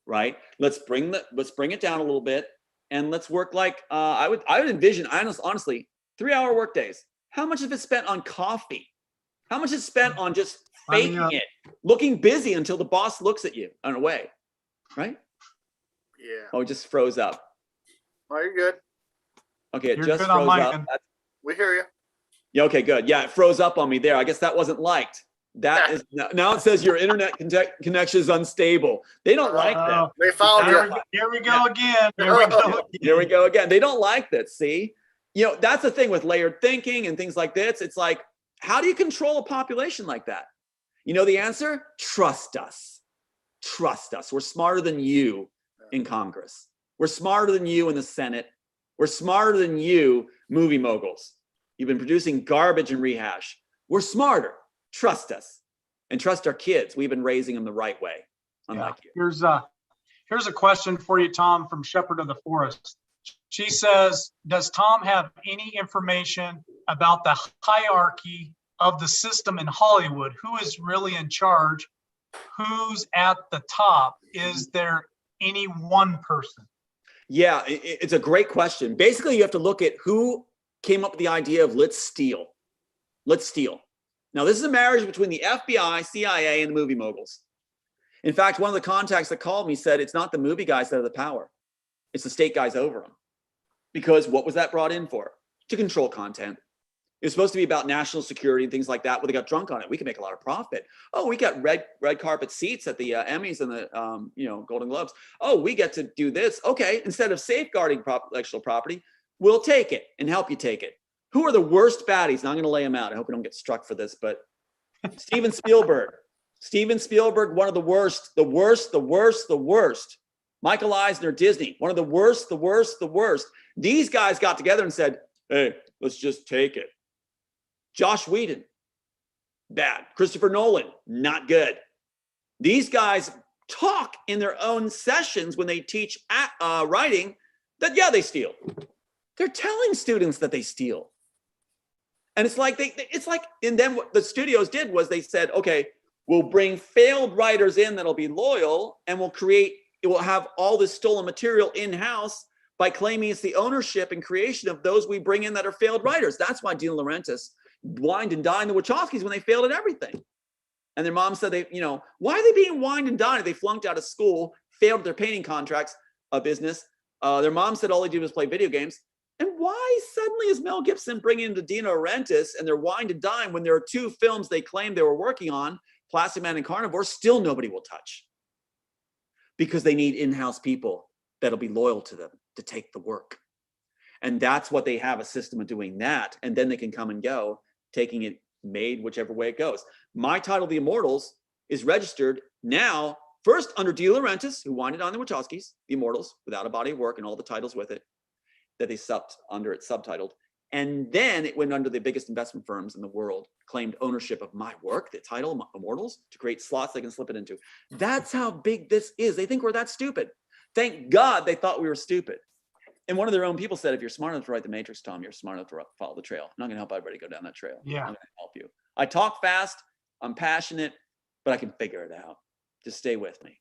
right? Let's bring it down a little bit and let's work like, I would envision, honestly, 3-hour work days. How much of it spent on coffee? How much is spent on just faking it, looking busy until the boss looks at you on a way, right? Yeah. Oh, it just froze up. Oh, you're good. Okay, it You're just good on froze my up. end. We hear you. Yeah, okay, good. Yeah, it froze up on me there. I guess that wasn't liked. That is now it says your internet connection is unstable. They don't like that. They found you. Here we go again. Here we go again. They don't like that. See, that's the thing with layered thinking and things like this. It's like, how do you control a population like that? You know the answer? Trust us. Trust us. We're smarter than you in Congress. We're smarter than you in the Senate. We're smarter than you, movie moguls. You've been producing garbage and rehash. We're smarter. Trust us. And trust our kids. We've been raising them the right way, unlike you. Here's a question for you, Tom, from Shepherd of the Forest. She says, does Tom have any information about the hierarchy of the system in Hollywood? Who is really in charge? Who's at the top? Is there any one person? Yeah, it's a great question. Basically, you have to look at who came up with the idea of let's steal. Let's steal. Now, this is a marriage between the FBI, CIA, and the movie moguls. In fact, one of the contacts that called me said it's not the movie guys that have the power. It's the state guys over them. Because what was that brought in for? To control content. It was supposed to be about national security and things like that. Well, they got drunk on it. We can make a lot of profit. Oh, we got red carpet seats at the Emmys and the Golden Globes. Oh, we get to do this. Okay, instead of safeguarding intellectual property, we'll take it and help you take it. Who are the worst baddies? Now I'm going to lay them out. I hope we don't get struck for this, but Steven Spielberg. Steven Spielberg, one of the worst. Michael Eisner, Disney, one of the worst. These guys got together and said, hey, let's just take it. Josh Whedon, bad. Christopher Nolan, not good. These guys talk in their own sessions when they teach writing that, yeah, they steal. They're telling students that they steal. And it's like, and then what the studios did was they said, okay, we'll bring failed writers in that'll be loyal and it will have all this stolen material in-house by claiming it's the ownership and creation of those we bring in that are failed writers. That's why De Laurentiis wined and dined the Wachowskis when they failed at everything. And their mom said, why are they being wined and dined? They flunked out of school, failed their painting contracts, business. Their mom said all they did was play video games. And why suddenly is Mel Gibson bringing in De Laurentiis and they're wined and dined when there are 2 films they claimed they were working on, Plastic Man and Carnivore, still nobody will touch? Because they need in-house people that'll be loyal to them to take the work. And that's what they have, a system of doing that. And then they can come and go, taking it made whichever way it goes. My title, The Immortals, is registered now, first under De Laurentiis, who winded on the Wachowskis, The Immortals, without a body of work and all the titles with it, that they subbed under it, subtitled. And then it went under the biggest investment firms in the world, claimed ownership of my work, the title, Immortals, to create slots they can slip it into. That's how big this is. They think we're that stupid. Thank God they thought we were stupid. And one of their own people said, if you're smart enough to write the Matrix, Tom, you're smart enough to follow the trail. I'm not going to help everybody go down that trail. Yeah. I'm going to help you. I talk fast. I'm passionate, but I can figure it out. Just stay with me.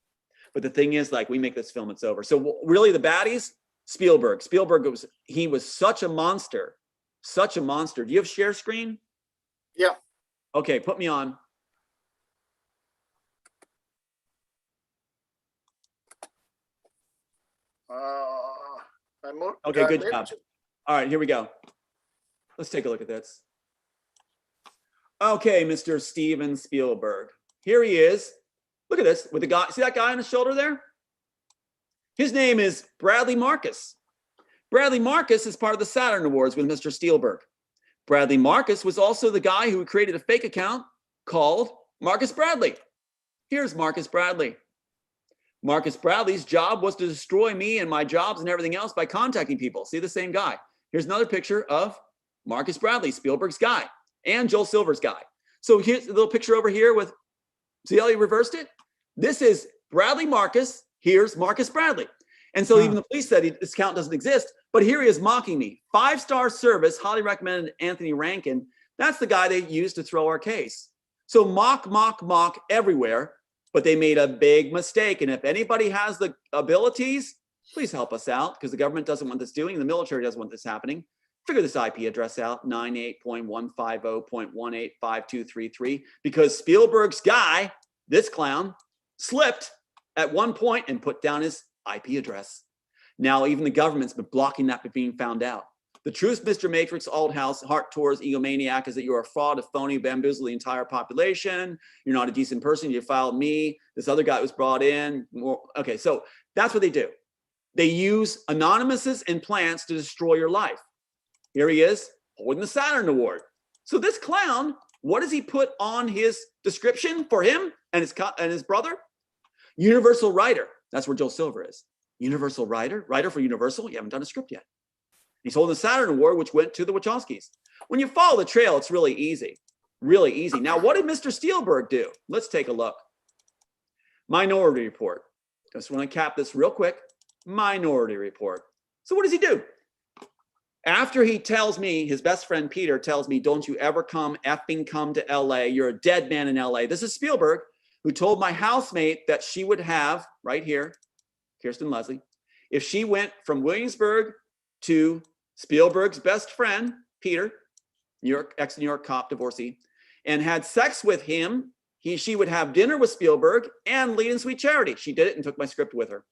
But the thing is, we make this film, it's over. So really the baddies, Spielberg. He was such a monster. Such a monster. Do you have share screen? Yeah. Okay, put me on. Okay, good job. All right, here we go. Let's take a look at this. Okay, Mr. Steven Spielberg. Here he is. Look at this with the guy. See that guy on his shoulder there? His name is Bradley Marcus. Bradley Marcus is part of the Saturn Awards with Mr. Spielberg. Bradley Marcus was also the guy who created a fake account called Marcus Bradley. Here's Marcus Bradley. Marcus Bradley's job was to destroy me and my jobs and everything else by contacting people. See the same guy. Here's another picture of Marcus Bradley, Spielberg's guy, and Joel Silver's guy. So here's a little picture over here with, see how he reversed it? This is Bradley Marcus. Here's Marcus Bradley. And so even the police said this account doesn't exist, but here he is mocking me. 5-star service, highly recommended Anthony Rankin. That's the guy they used to throw our case. So mock everywhere, but they made a big mistake. And if anybody has the abilities, please help us out, because the government doesn't want this doing, and the military doesn't want this happening. Figure this IP address out, 98.150.185233, because Spielberg's guy, this clown, slipped at one point and put down his IP address. Now, even the government's been blocking that from being found out. The truth, Mr. Matrix, Althouse, Heart Tours, egomaniac, is that you're a fraud, a phony, bamboozle the entire population. You're not a decent person. You filed me. This other guy was brought in. Okay, so that's what they do. They use anonymouses and plants to destroy your life. Here he is holding the Saturn Award. So this clown, what does he put on his description for him and his brother? Universal writer. That's where Joel Silver is. Universal writer for Universal. You haven't done a script yet. He's holding the Saturn Award, which went to the Wachowskis. When you follow the trail, it's really easy. Really easy. Now, what did Mr. Spielberg do? Let's take a look. Minority Report. Just want to cap this real quick. Minority Report. So what does he do? After he tells me, his best friend Peter tells me, don't you ever come to LA. You're a dead man in LA. This is Spielberg, who told my housemate that she would have, right here, Kirsten Leslie, if she went from Williamsburg to Spielberg's best friend, Peter, ex-New York cop divorcee, and had sex with him, she would have dinner with Spielberg and lead in Sweet Charity. She did it and took my script with her.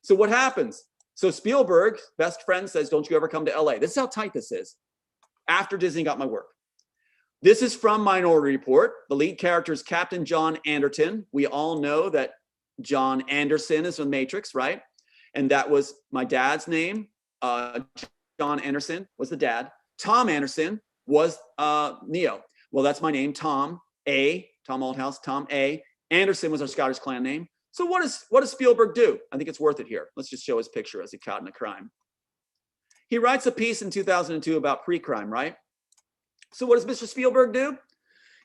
So what happens? So Spielberg's best friend says, don't you ever come to LA. This is how tight this is. After Disney got my work. This is from Minority Report. The lead character is Captain John Anderton. We all know that John Anderson is from Matrix, right? And that was my dad's name. John Anderson was the dad. Tom Anderson was Neo. Well, that's my name, Tom Althouse, Tom A. Anderson was our Scottish clan name. So what does Spielberg do? I think it's worth it here. Let's just show his picture as he caught in a crime. He writes a piece in 2002 about pre-crime, right? So what does Mr. Spielberg do?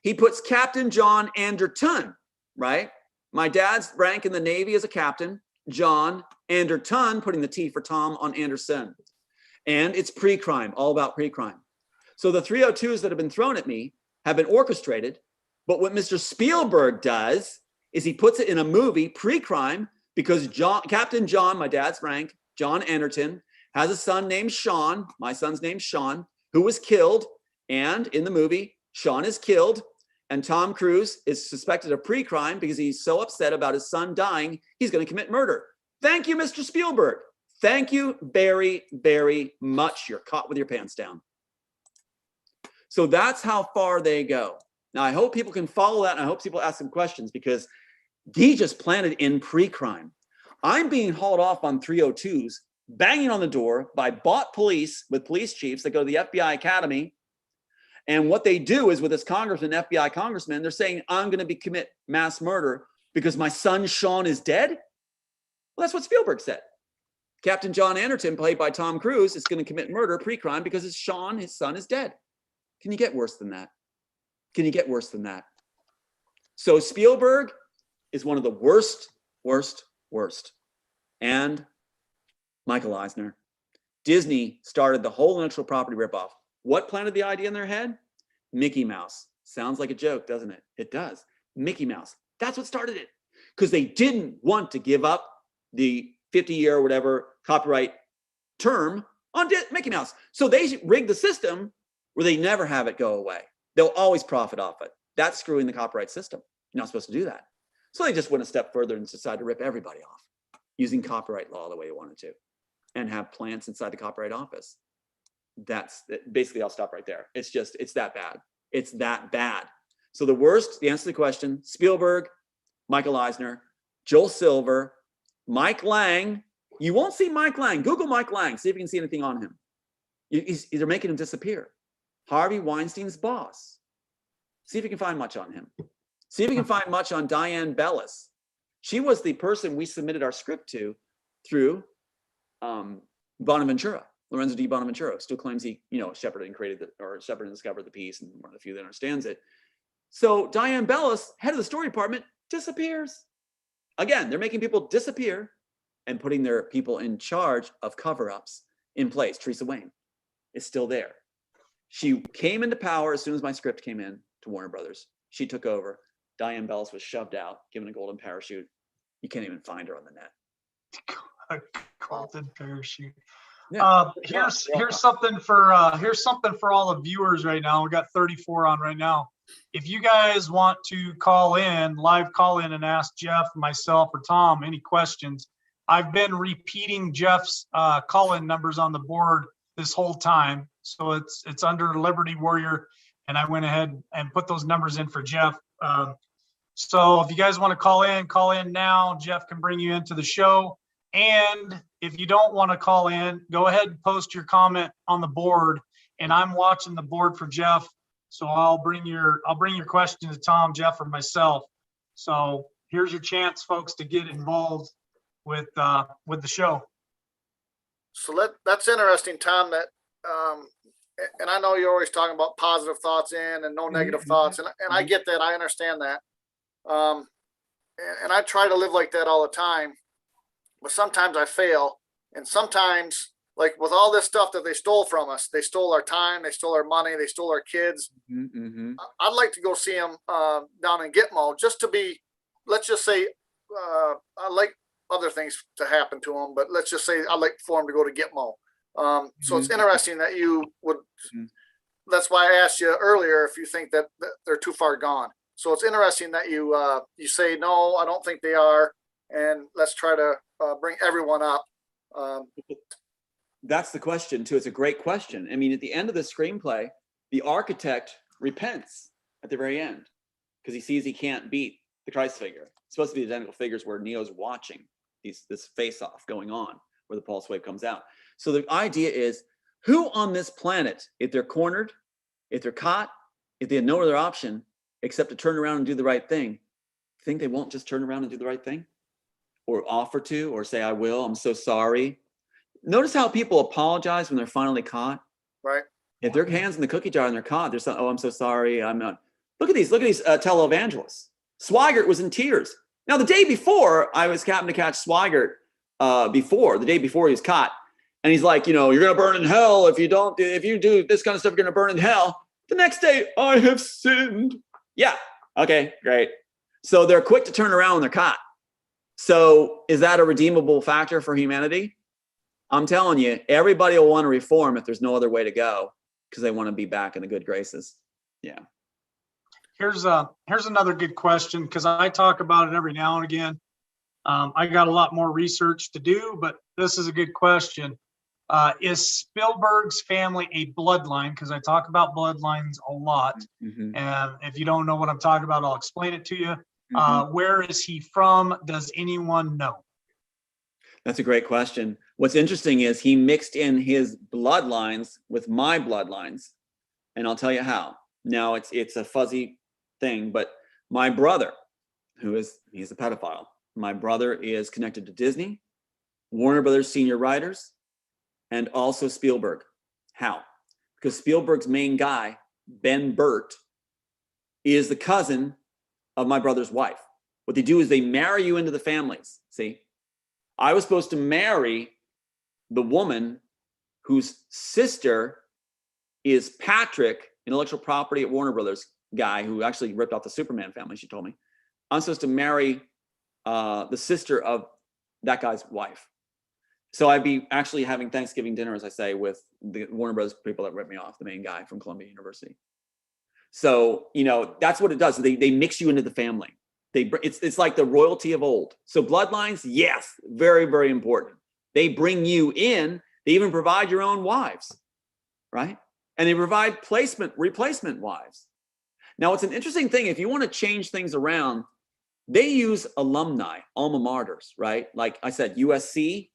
He puts Captain John Anderton, right? My dad's rank in the Navy as a captain. John Anderton, putting the T for Tom on Anderson. And it's pre-crime, all about pre-crime. So the 302s that have been thrown at me have been orchestrated. But what Mr. Spielberg does is he puts it in a movie, pre-crime, because Captain John, my dad's rank, John Anderton, has a son named Sean, my son's named Sean, who was killed. And in the movie, Sean is killed. And Tom Cruise is suspected of pre-crime because he's so upset about his son dying, he's going to commit murder. Thank you, Mr. Spielberg. Thank you very, very much. You're caught with your pants down. So that's how far they go. Now, I hope people can follow that, and I hope people ask some questions, because he just planted in pre-crime. I'm being hauled off on 302s, banging on the door by bought police with police chiefs that go to the FBI Academy. And what they do is with this congressman, FBI congressman, they're saying, I'm going to commit mass murder because my son Sean is dead. Well, that's what Spielberg said. Captain John Anderton, played by Tom Cruise, is going to commit murder pre-crime because his son is dead. Can you get worse than that? Can you get worse than that? So Spielberg is one of the worst. And Michael Eisner. Disney started the whole intellectual property ripoff. What planted the idea in their head? Mickey Mouse. Sounds like a joke, doesn't it? It does. Mickey Mouse. That's what started it. Because they didn't want to give up the 50-year or whatever copyright term on Mickey Mouse. So they rigged the system where they never have it go away. They'll always profit off it. That's screwing the copyright system. You're not supposed to do that. So they just went a step further and decided to rip everybody off using copyright law the way they wanted to and have plants inside the Copyright Office. That's basically, I'll stop right there. It's that bad. It's that bad. So the worst, the answer to the question, Spielberg, Michael Eisner, Joel Silver, Mike Lang. You won't see Mike Lang. Google Mike Lang. See if you can see anything on him. They're making him disappear. Harvey Weinstein's boss. See if you can find much on him. See if you can find much on Diane Bellis. She was the person we submitted our script to through Bonaventura. Lorenzo D. Bonaventura still claims he, shepherded and discovered the piece, and one of the few that understands it. So Diane Bellis, head of the story department, disappears. Again, they're making people disappear and putting their people in charge of cover-ups in place. Teresa Wayne is still there. She came into power as soon as my script came in to Warner Brothers. She took over. Diane Bellis was shoved out, given a golden parachute. You can't even find her on the net. A golden parachute. Yeah. Here's something for all the viewers right now. We got 34 on right now. If you guys want to live call in and ask Jeff, myself, or Tom any questions, I've been repeating Jeff's call-in numbers on the board this whole time. So it's under Liberty Warrior, and I went ahead and put those numbers in for Jeff. So if you guys want to call in now. Jeff can bring you into the show. And if you don't want to call in, go ahead and post your comment on the board. And I'm watching the board for Jeff. So I'll bring your question to Tom, Jeff, or myself. So here's your chance, folks, to get involved with the show. So that's interesting, Tom, that and I know you're always talking about positive thoughts in and no negative thoughts, and I get that. I understand that. And I try to live like that all the time, but sometimes I fail. And sometimes, like with all this stuff that they stole from us, they stole our time, they stole our money, they stole our kids. Mm-hmm. I'd like to go see them down in Gitmo, just to be, let's just say, I like other things to happen to them, but let's just say I'd like for them to go to Gitmo. So it's interesting that you would, that's why I asked you earlier if you think that they're too far gone. So it's interesting that you say, no, I don't think they are. And let's try to bring everyone up. That's the question too. It's a great question. I mean, at the end of the screenplay, the architect repents at the very end because he sees he can't beat the Christ figure. It's supposed to be identical figures where Neo's watching this face-off going on where the pulse wave comes out. So the idea is, who on this planet, if they're cornered, if they're caught, if they have no other option except to turn around and do the right thing, think they won't just turn around and do the right thing? Or offer to, or say, I will, I'm so sorry. Notice how people apologize when they're finally caught. Right. If their hands in the cookie jar and they're caught, they're saying, oh, I'm so sorry, I'm not. Look at these televangelists. Swigert was in tears. Now, the day before, I was happened to catch Swigert the day before he was caught. And he's like, you're going to burn in hell if you do this kind of stuff, you're going to burn in hell. The next day, I have sinned. Yeah. Okay, great. So they're quick to turn around when they're caught. So is that a redeemable factor for humanity? I'm telling you, everybody will want to reform if there's no other way to go because they want to be back in the good graces. Yeah. Here's another good question, because I talk about it every now and again. I got a lot more research to do, but this is a good question. Is Spielberg's family a bloodline? Because I talk about bloodlines a lot. Mm-hmm. And if you don't know what I'm talking about, I'll explain it to you. Mm-hmm. Where is he from? Does anyone know? That's a great question. What's interesting is he mixed in his bloodlines with my bloodlines. And I'll tell you how. Now it's a fuzzy thing, but my brother, he's a pedophile. My brother is connected to Disney, Warner Brothers senior writers, and also Spielberg. How? Because Spielberg's main guy, Ben Burt, is the cousin of my brother's wife. What they do is they marry you into the families. See, I was supposed to marry the woman whose sister is Patrick, intellectual property at Warner Brothers guy who actually ripped off the Superman family, she told me. I'm supposed to marry the sister of that guy's wife. So I'd be actually having Thanksgiving dinner, as I say, with the Warner Brothers people that ripped me off, the main guy from Columbia University. So, that's what it does. They mix you into the family. It's like the royalty of old. So bloodlines, yes, very, very important. They bring you in. They even provide your own wives, right? And they provide replacement wives. Now, it's an interesting thing. If you want to change things around, they use alumni, alma maters, right? Like I said, USC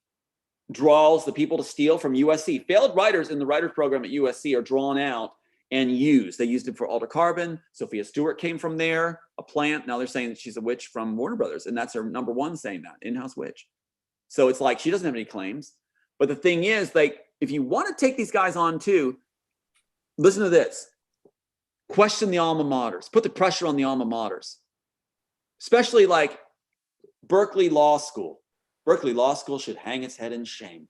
draws the people to steal from USC. Failed writers in the writers program at USC are drawn out and used. They used it for Alder Carbon. Sophia Stewart came from there, a plant. Now they're saying that she's a witch from Warner Brothers, and that's her number one saying that, in-house witch. So it's like she doesn't have any claims. But the thing is, if you want to take these guys on too, listen to this. Question the alma maters. Put the pressure on the alma maters. Especially Berkeley Law School. Berkeley Law School should hang its head in shame.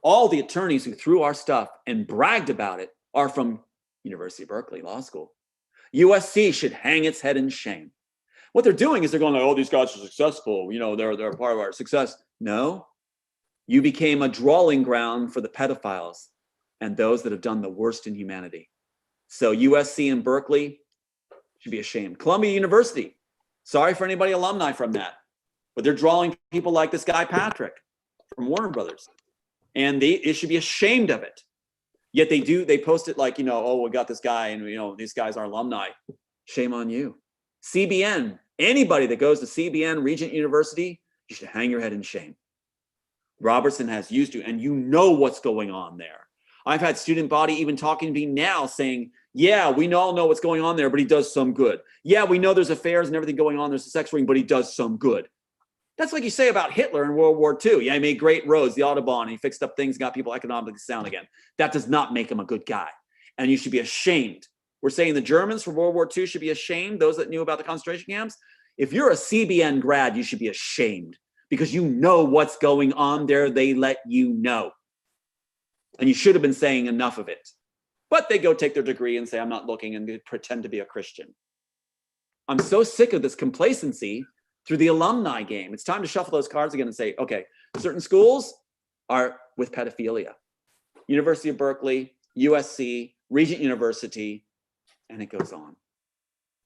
All the attorneys who threw our stuff and bragged about it are from University of Berkeley Law School. USC should hang its head in shame. What they're doing is they're going like, oh, these guys are successful. You know, they're part of our success. No, you became a drawing ground for the pedophiles and those that have done the worst in humanity. So USC and Berkeley should be ashamed. Columbia University, sorry for anybody alumni from that, but they're drawing people like this guy, Patrick, from Warner Brothers. And they should be ashamed of it. Yet they post it like, you know, oh, we got this guy and, you know, these guys are alumni. Shame on you. CBN, anybody that goes to CBN, Regent University, you should hang your head in shame. Robertson has used you, and you know what's going on there. I've had student body even talking to me now saying, yeah, we all know what's going on there, but he does some good. Yeah, we know there's affairs and everything going on. There's a sex ring, but he does some good. That's like you say about Hitler in World War II. Yeah, he made great roads, the Autobahn, and he fixed up things, got people economically sound again. That does not make him a good guy. And you should be ashamed. We're saying the Germans from World War II should be ashamed, those that knew about the concentration camps. If you're a CBN grad, you should be ashamed because you know what's going on there. They let you know. And you should have been saying enough of it. But they go take their degree and say, I'm not looking, and they pretend to be a Christian. I'm so sick of this complacency through the alumni game. It's time to shuffle those cards again and say, okay, certain schools are with pedophilia. University of Berkeley, USC, Regent University, and it goes on.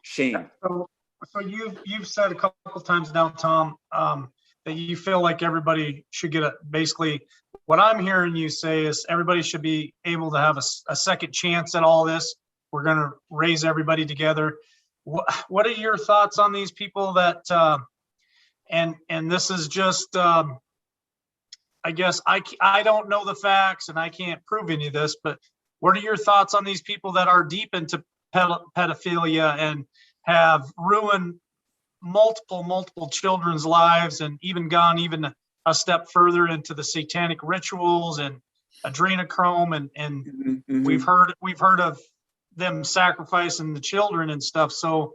Shame. So you've said a couple times now, Tom, that you feel like everybody should get basically what I'm hearing you say is everybody should be able to have a second chance at all this. We're going to raise everybody together. What are your thoughts on these people that, and this is just, I guess I don't know the facts and I can't prove any of this, but what are your thoughts on these people that are deep into pedophilia and have ruined multiple children's lives and even gone even a step further into the satanic rituals and adrenochrome and we've heard of them sacrificing the children and stuff. So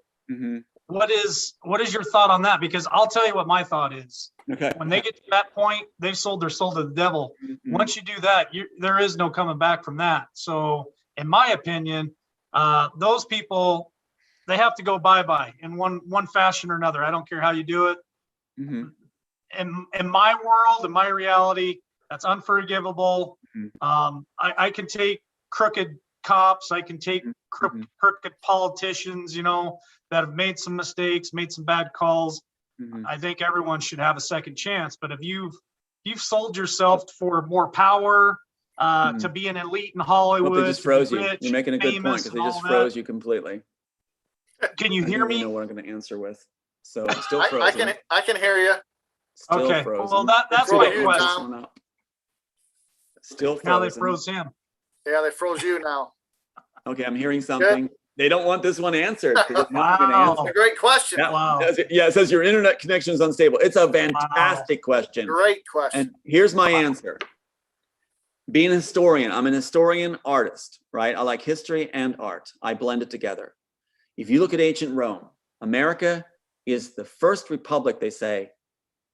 what is your thought on that? Because I'll tell you what my thought is. Okay. When they get to that point, they've sold their soul to the devil. Once you do that, there is no coming back from that. So in my opinion, those people, they have to go bye-bye in one fashion or another. I don't care how you do it. In my world, in my reality, that's unforgivable. I can take crooked cops. I can take crooked politicians, you know, that have made some mistakes, made some bad calls. I think everyone should have a second chance. But if you've sold yourself for more power, to be an elite in Hollywood, they just froze you. Rich, You're making a good point because they just froze you completely. Can you hear me? I don't know what I'm going to answer with. So I'm still frozen. I can hear you. Still okay. frozen. Well, that's Froze my you, question. Tom. Still frozen. Now they froze him. Yeah, they froze you now. Okay, I'm hearing something. They don't want this one answered. They're not going to Wow. answer. It's a great question. Wow. Yeah, it says your internet connection is unstable. It's a fantastic question. Great question. And here's my answer. Being a historian, I'm an historian artist, right? I like history and art. I blend it together. If you look at ancient Rome, America is the first republic, they say,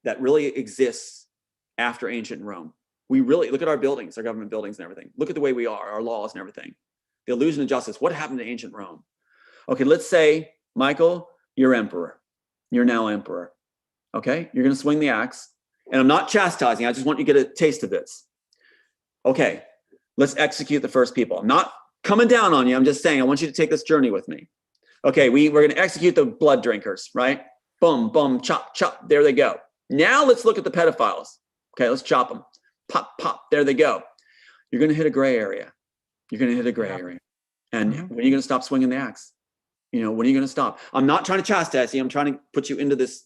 that really exists after ancient Rome. We really, look at our buildings, our government buildings and everything. Look at the way we are, our laws and everything. The illusion of justice. What happened to ancient Rome? Okay, let's say, Michael, you're emperor. You're now emperor. Okay, you're going to swing the axe. And I'm not chastising. I just want you to get a taste of this. Okay, let's execute the first people. I'm not coming down on you. I'm just saying, I want you to take this journey with me. Okay, we're going to execute the blood drinkers, right? Boom, boom, chop, chop. There they go. Now let's look at the pedophiles. Okay, let's chop them. Pop, pop. There they go. You're going to hit a gray area. You're going to hit a gray area. And when are you going to stop swinging the axe? You know, when are you going to stop? I'm not trying to chastise you. I'm trying to put you into this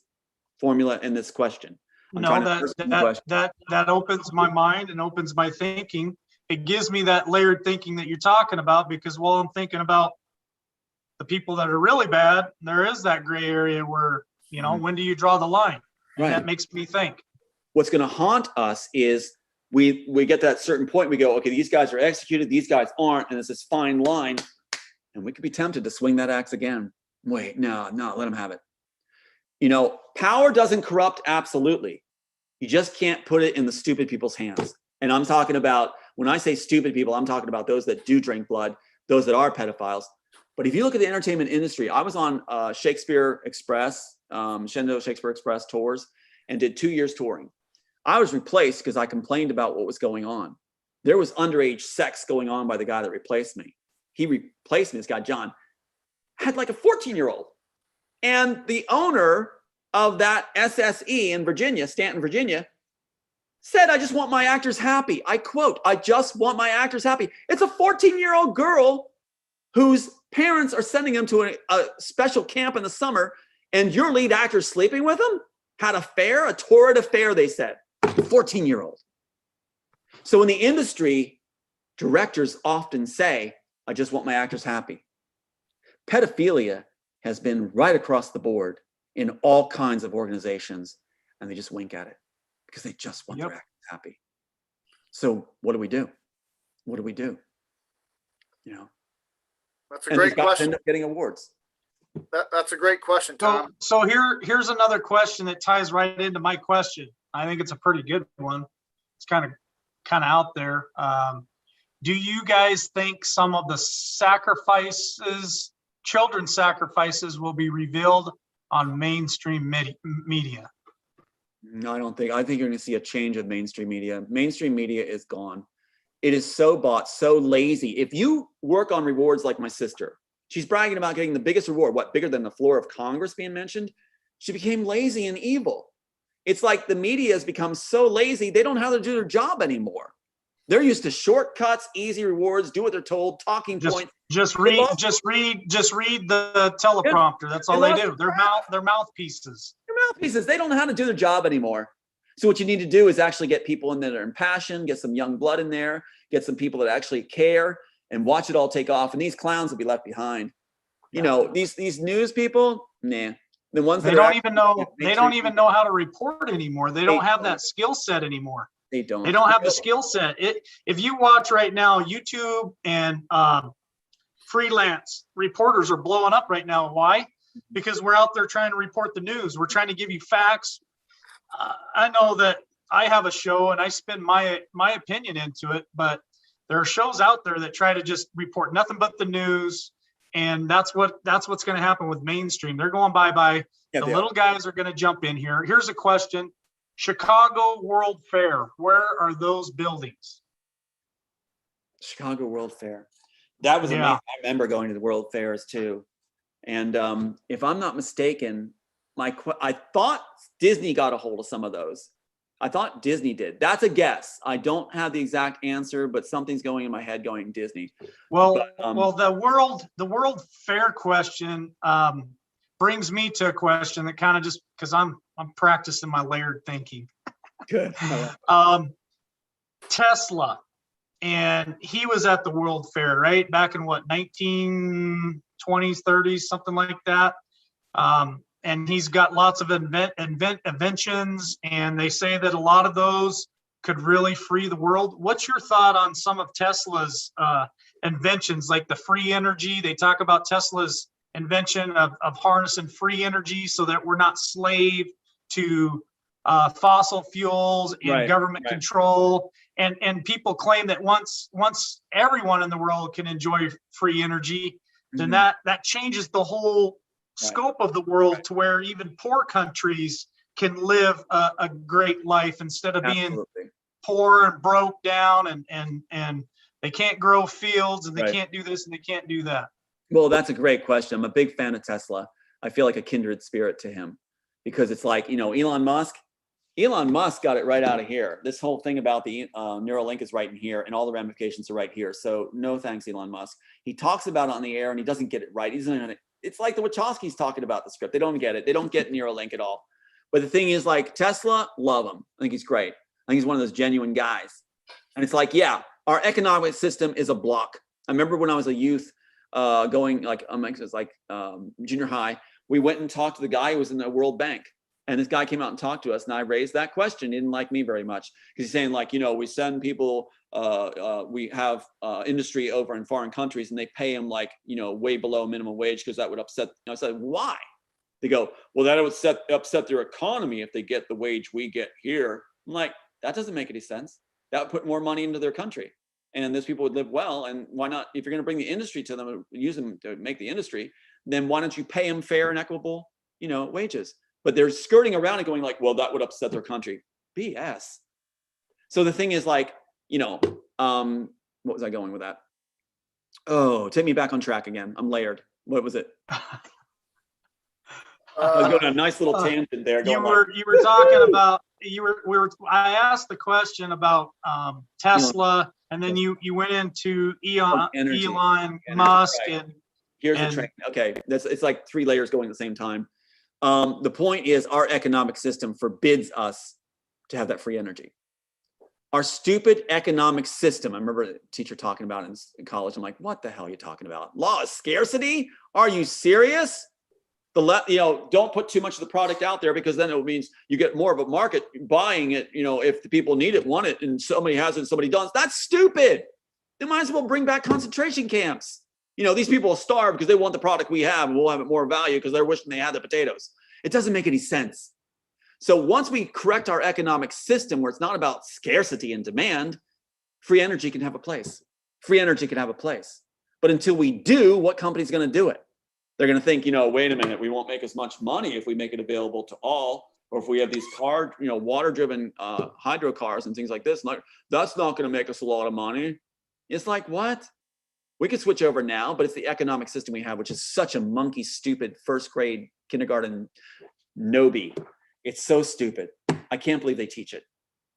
formula and this question. That opens my mind and opens my thinking. It gives me that layered thinking that you're talking about, because while I'm thinking about the people that are really bad, there is that gray area where, you know, when do you draw the line? Right. That makes me think. What's going to haunt us is we get to that certain point. We go, okay, these guys are executed, these guys aren't, and it's this fine line, and we could be tempted to swing that axe again. Wait, no, let them have it. You know, power doesn't corrupt absolutely. You just can't put it in the stupid people's hands. And I'm talking about, when I say stupid people, I'm talking about those that do drink blood, those that are pedophiles. But if you look at the entertainment industry, I was on Shakespeare Express, Shendo Shakespeare Express tours, and did 2 years touring. I was replaced because I complained about what was going on. There was underage sex going on by the guy that replaced me. He replaced me, this guy, John, had like a 14-year-old. And the owner of that SSE in Virginia, Stanton, Virginia, said, I just want my actors happy. I quote, I just want my actors happy. It's a 14-year-old girl whose parents are sending them to a special camp in the summer, and your lead actor's sleeping with them? Had a torrid affair, they said. 14-year-old. So in the industry, directors often say, I just want my actors happy. Pedophilia has been right across the board in all kinds of organizations, and they just wink at it because they just want their actors happy. So what do we do? What do we do? You know, that's a great question. End up getting awards. That's a great question, Tom. So here's another question that ties right into my question. I think it's a pretty good one. It's kind of out there. Do you guys think some of the sacrifices, children's sacrifices, will be revealed on mainstream media? No, I don't think. I think you're going to see a change of mainstream media. Mainstream media is gone. It is so bought, so lazy. If you work on rewards like my sister, she's bragging about getting the biggest reward, what, bigger than the floor of Congress being mentioned? She became lazy and evil. It's like the media has become so lazy, they don't know how to do their job anymore. They're used to shortcuts, easy rewards, do what they're told, talking points. Just read the teleprompter. That's all they do. They're mouthpieces. They're mouthpieces. They don't know how to do their job anymore. So what you need to do is actually get people in there that are impassioned, get some young blood in there, get some people that actually care, and watch it all take off. And these clowns will be left behind. You know, these news people, nah. The ones that they don't even know how to report anymore. They don't have that skill set anymore. They don't have the skill set. If you watch right now, YouTube and freelance reporters are blowing up right now. Why? Because we're out there trying to report the news. We're trying to give you facts. I know that I have a show and I spend my opinion into it, but there are shows out there that try to just report nothing but the news. And that's what's going to happen with mainstream. They're going bye-bye. The little guys are going to jump in here. Here's a question. Chicago World Fair, where are those buildings? Chicago World Fair. That was amazing. I remember going to the World Fairs too. And if I'm not mistaken, I thought Disney got a hold of some of those. I thought Disney did. That's a guess. I don't have the exact answer, but something's going in my head going Disney. Well, the World Fair question brings me to a question that kind of just, because I'm practicing my layered thinking. Good. Tesla, and he was at the World Fair, right? Back in what, 1920s, 30s, something like that. And he's got lots of inventions, and they say that a lot of those could really free the world. What's your thought on some of Tesla's inventions, like the free energy? They talk about Tesla's invention of harnessing free energy so that we're not slave to fossil fuels and government control. And people claim that once everyone in the world can enjoy free energy, then that changes the whole scope of the world to where even poor countries can live a great life instead of being poor and broke down and they can't grow fields and they can't do this and they can't do that. Well, that's a great question. I'm a big fan of Tesla. I feel like a kindred spirit to him because it's like, you know, Elon Musk got it right out of here. This whole thing about the Neuralink is right in here and all the ramifications are right here. So no thanks, Elon Musk. He talks about it on the air and he doesn't get it right. It's like the Wachowskis talking about the script. They don't get it. They don't get Neuralink at all. But the thing is, like, Tesla, love him. I think he's great. I think he's one of those genuine guys. And it's like, yeah, our economic system is a block. I remember when I was a youth going it was like junior high, we went and talked to the guy who was in the World Bank. And this guy came out and talked to us, and I raised that question. He didn't like me very much because he's saying, like, you know, we send people, we have industry over in foreign countries, and they pay them like, you know, way below minimum wage because that would upset. I said, why? They go, well, that would upset their economy if they get the wage we get here. I'm like, that doesn't make any sense. That would put more money into their country, and those people would live well. And why not? If you're going to bring the industry to them and use them to make the industry, then why don't you pay them fair and equitable, wages? But they're skirting around and going like, well, that would upset their country. BS. So the thing is like, what was I going with that? Oh, take me back on track again. I'm layered. What was it? I was going on a nice little tangent there. You were talking about, I asked the question about Tesla, and then you went into Elon Musk. Right. And here's the train. Okay, it's like 3 layers going at the same time. The point is, our economic system forbids us to have that free energy. Our stupid economic system. I remember a teacher talking about it in college. I'm like, what the hell are you talking about? Law of scarcity? Are you serious? Don't put too much of the product out there, because then it means you get more of a market buying it. If the people need it, want it, and somebody has it and somebody doesn't. That's stupid. They might as well bring back concentration camps. These people will starve because they want the product we have, and we'll have it more value because they're wishing they had the potatoes. It doesn't make any sense. So once we correct our economic system where it's not about scarcity and demand, free energy can have a place. Free energy can have a place. But until we do, what company's going to do it? They're going to think, wait a minute, we won't make as much money if we make it available to all, or if we have these water-driven hydro cars and things like this. Like, that's not going to make us a lot of money. It's like, what? We could switch over now, but it's the economic system we have, which is such a monkey, stupid first grade kindergarten noby. It's so stupid. I can't believe they teach it.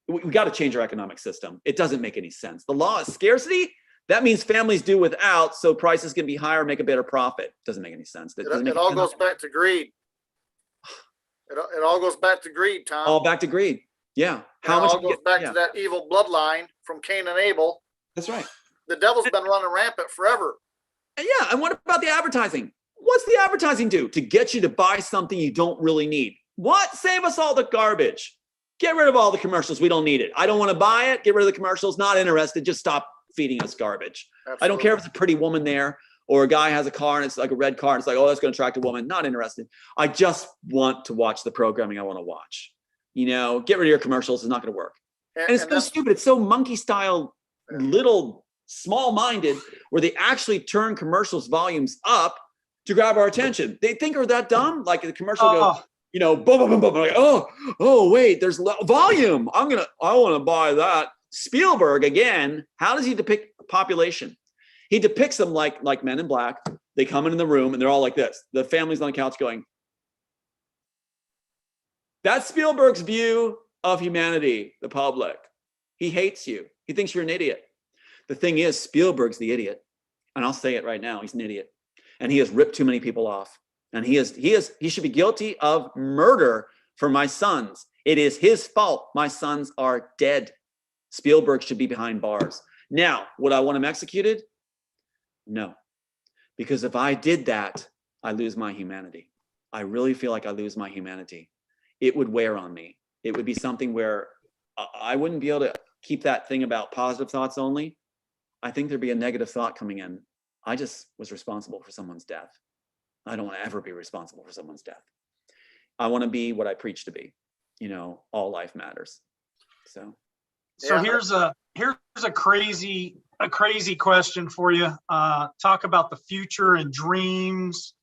We got to change our economic system. It doesn't make any sense. The law of scarcity, that means families do without, so prices can be higher, make a better profit. Doesn't make any sense. It all goes back to greed. It all goes back to greed, Tom. All back to greed. Yeah. It all goes back to that evil bloodline from Cain and Abel. That's right. The devil's been running rampant forever. Yeah. And what about the advertising? What's the advertising do? To get you to buy something you don't really need. What? Save us all the garbage. Get rid of all the commercials. We don't need it. I don't want to buy it. Get rid of the commercials. Not interested. Just stop feeding us garbage. Absolutely. I don't care if it's a pretty woman there, or a guy has a car and it's like a red car and it's like, oh, that's going to attract a woman. Not interested. I just want to watch the programming I want to watch. Get rid of your commercials. It's not going to work. And it's so stupid. It's so monkey style, little small-minded, where they actually turn commercials volumes up to grab our attention. They think we're that dumb. Like the commercial goes, boom, boom, boom, boom. Like, oh, wait, there's volume. I want to buy that. Spielberg, again, how does he depict population? He depicts them like Men in Black. They come in the room and they're all like this. The family's on the couch going. That's Spielberg's view of humanity, the public. He hates you. He thinks you're an idiot. The thing is, Spielberg's the idiot. And I'll say it right now, he's an idiot. And he has ripped too many people off. And he should be guilty of murder for my sons. It is his fault. My sons are dead. Spielberg should be behind bars. Now, would I want him executed? No. Because if I did that, I lose my humanity. I really feel like I lose my humanity. It would wear on me. It would be something where I wouldn't be able to keep that thing about positive thoughts only. I think there'd be a negative thought coming in. I just was responsible for someone's death. I don't want to ever be responsible for someone's death. I want to be what I preach to be. All life matters. So here's a crazy question for you. Talk about the future and dreams,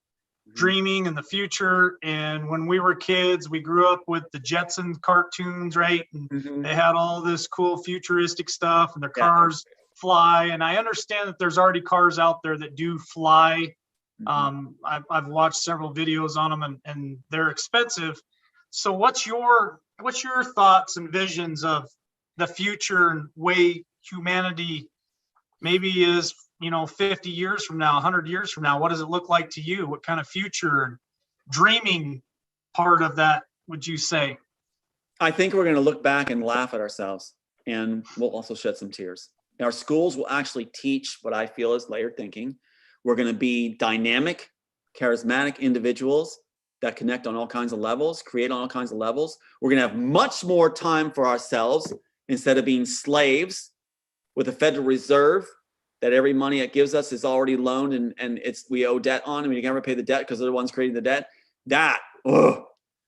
dreaming in the future. And when we were kids, we grew up with the Jetsons cartoons, right? And they had all this cool futuristic stuff, and their cars fly. And I understand that there's already cars out there that do fly. I've watched several videos on them, and they're expensive. So what's your thoughts and visions of the future and way humanity maybe is, 50 years from now, 100 years from now? What does it look like to you? What kind of future and dreaming part of that would you say? I think we're going to look back and laugh at ourselves, and we'll also shed some tears. Our schools will actually teach what I feel is layered thinking. We're going to be dynamic, charismatic individuals that connect on all kinds of levels, create on all kinds of levels. We're going to have much more time for ourselves instead of being slaves with a Federal Reserve that every money it gives us is already loaned and we owe debt on, and we can never pay the debt because they're the ones creating the debt. That, ugh.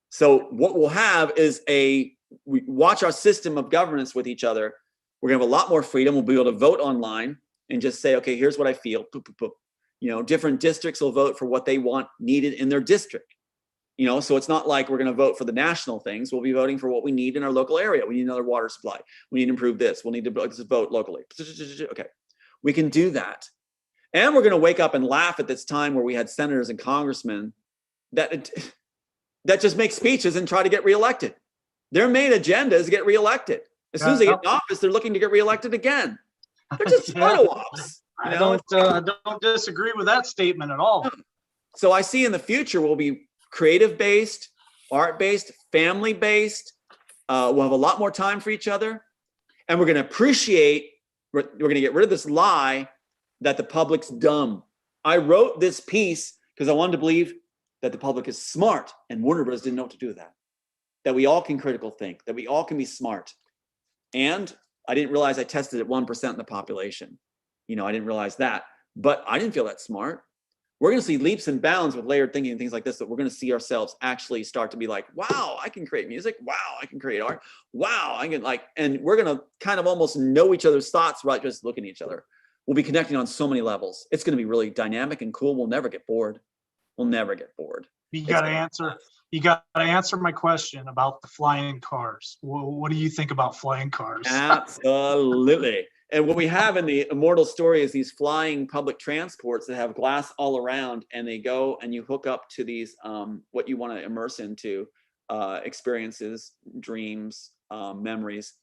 So what we'll have is we watch our system of governance with each other. We're gonna have a lot more freedom. We'll be able to vote online and just say, okay, here's what I feel. Boop, boop, boop. You know, different districts will vote for what they want needed in their district. You know, so it's not like we're going to vote for the national things. We'll be voting for what we need in our local area. We need another water supply. We need to improve this. We'll need to vote locally. Okay, we can do that. And we're going to wake up and laugh at this time where we had senators and congressmen that just make speeches and try to get reelected. Their main agenda is to get reelected. As soon as they get in office, they're looking to get reelected again. They're just photo ops. I don't disagree with that statement at all. So I see in the future we'll be creative-based, art-based, family-based. We'll have a lot more time for each other. And we're going to appreciate, we're going to get rid of this lie that the public's dumb. I wrote this piece because I wanted to believe that the public is smart, and Warner Bros. Didn't know what to do with that. That we all can critical think, that we all can be smart. And I didn't realize I tested at 1% in the population. You know, I didn't realize that, but I didn't feel that smart. We're going to see leaps and bounds with layered thinking and things like this, that we're going to see ourselves actually start to be like, wow, I can create music. Wow, I can create art. Wow, I can and we're going to kind of almost know each other's thoughts, right? Just looking at each other. We'll be connecting on so many levels. It's going to be really dynamic and cool. We'll never get bored. We'll never get bored. You got to answer my question about the flying cars. What do you think about flying cars? Absolutely. And what we have in the immortal story is these flying public transports that have glass all around, and they go and you hook up to these, what you want to immerse into, experiences, dreams, memories.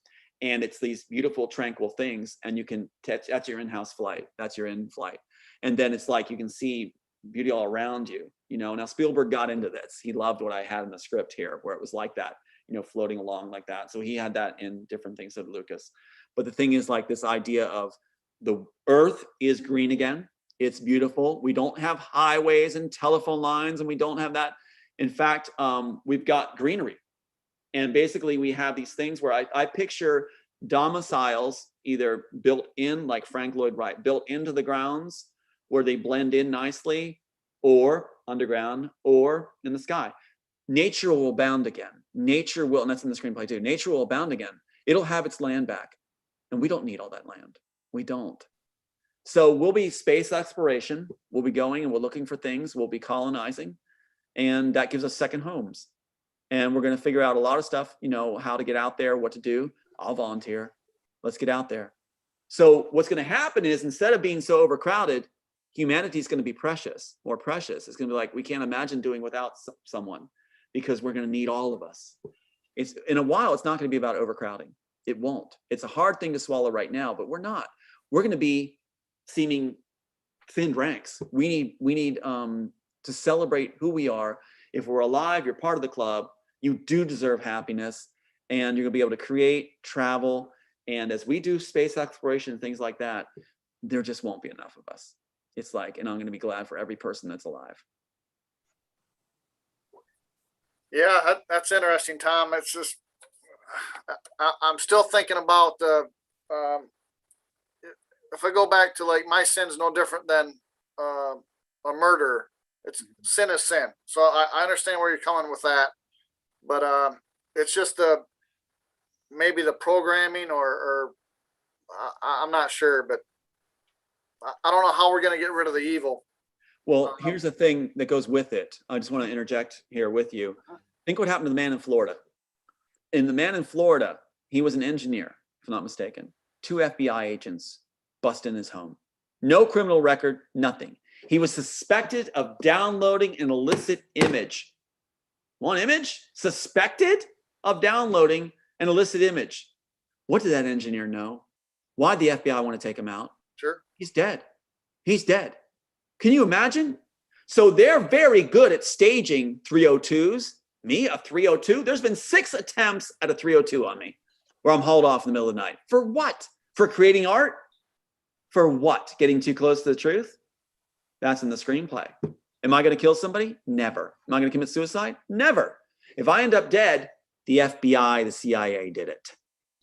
And it's these beautiful, tranquil things. And you can, that's your in-house flight. That's your in-flight. And then it's like, you can see beauty all around you. You know, now Spielberg got into this. He loved what I had in the script here, where it was like that, you know, floating along like that. So he had that in different things of Lucas. But the thing is, like, this idea of the earth is green again. It's beautiful. We don't have highways and telephone lines, and we don't have that. In fact, we've got greenery. And basically we have these things where I picture domiciles either built in, like Frank Lloyd Wright, built into the grounds where they blend in nicely, or underground, or in the sky. Nature will abound again. Nature will, and that's in the screenplay too, nature will abound again. It'll have its land back. And we don't need all that land. We don't. So we'll be space exploration. We'll be going and we're looking for things. We'll be colonizing. And that gives us second homes. And we're going to figure out a lot of stuff, you know, how to get out there, what to do. I'll volunteer. Let's get out there. So what's going to happen is, instead of being so overcrowded, humanity is going to be precious, more precious. It's going to be like, we can't imagine doing without someone, because we're going to need all of us. It's, in a while, it's not going to be about overcrowding. It won't. It's a hard thing to swallow right now, but we're not. We're going to be seeming thinned ranks. We need to celebrate who we are. If we're alive, you're part of the club. You do deserve happiness, and you're going to be able to create, travel. And as we do space exploration and things like that, there just won't be enough of us. It's like, and I'm going to be glad for every person that's alive. Yeah, that's interesting, Tom. It's just, I'm still thinking about if I go back to, like, my sin's no different than a murder. It's sin is sin. So I understand where you're coming with that, but it's just maybe the programming, or I'm not sure, but I don't know how we're going to get rid of the evil. Well, here's the thing that goes with it. I just want to interject here with you. Think what happened to the man in Florida. In the man in Florida, he was an engineer, if I'm not mistaken. 2 FBI agents bust in his home. No criminal record, nothing. He was suspected of downloading an illicit image. One image? Suspected of downloading an illicit image. What did that engineer know? Why did the FBI want to take him out? Sure. He's dead. He's dead. Can you imagine? So they're very good at staging 302s. Me, a 302? There's been 6 attempts at a 302 on me, where I'm hauled off in the middle of the night. For what? For creating art? For what? Getting too close to the truth? That's in the screenplay. Am I going to kill somebody? Never. Am I going to commit suicide? Never. If I end up dead, the FBI, the CIA did it,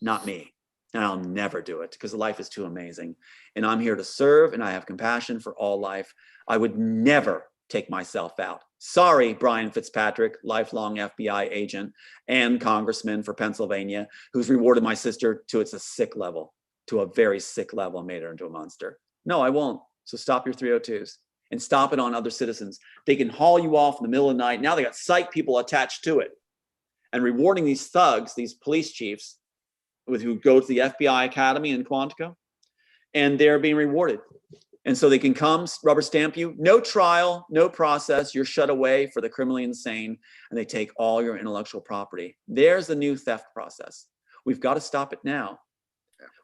not me. And I'll never do it, because life is too amazing. And I'm here to serve, and I have compassion for all life. I would never take myself out. Sorry, Brian Fitzpatrick, lifelong FBI agent and congressman for Pennsylvania, who's rewarded my sister to a sick level, to a very sick level, and made her into a monster. No, I won't. So stop your 302s and stop it on other citizens. They can haul you off in the middle of the night. Now they got psych people attached to it, and rewarding these thugs, these police chiefs who go to the FBI Academy in Quantico, and they're being rewarded. And so they can come rubber stamp you, no trial, no process. You're shut away for the criminally insane, and they take all your intellectual property. There's the new theft process. We've got to stop it now.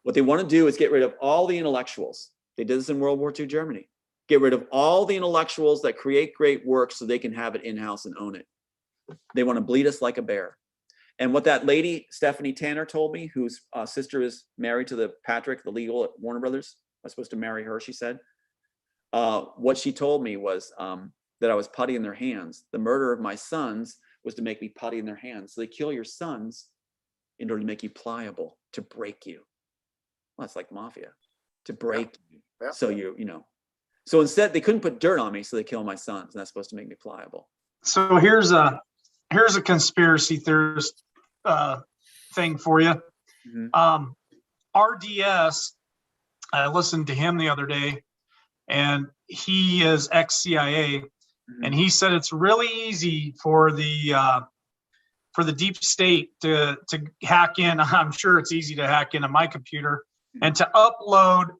What they want to do is get rid of all the intellectuals. They did this in World War II Germany. Get rid of all the intellectuals that create great work so they can have it in-house and own it. They want to bleed us like a bear. And what that lady, Stephanie Tanner, told me, whose sister is married to the Patrick, the legal at Warner Brothers, I was supposed to marry her, she said. What she told me was that I was putty in their hands. The murder of my sons was to make me putty in their hands. So they kill your sons in order to make you pliable, to break you. Well, that's like mafia, to break you. Yeah. So so instead they couldn't put dirt on me, so they kill my sons, and that's supposed to make me pliable. So here's a conspiracy theorist thing for you. Mm-hmm. RDS, I listened to him the other day, and he is ex-CIA, and he said it's really easy for the deep state to hack in. I'm sure it's easy to hack into my computer and to upload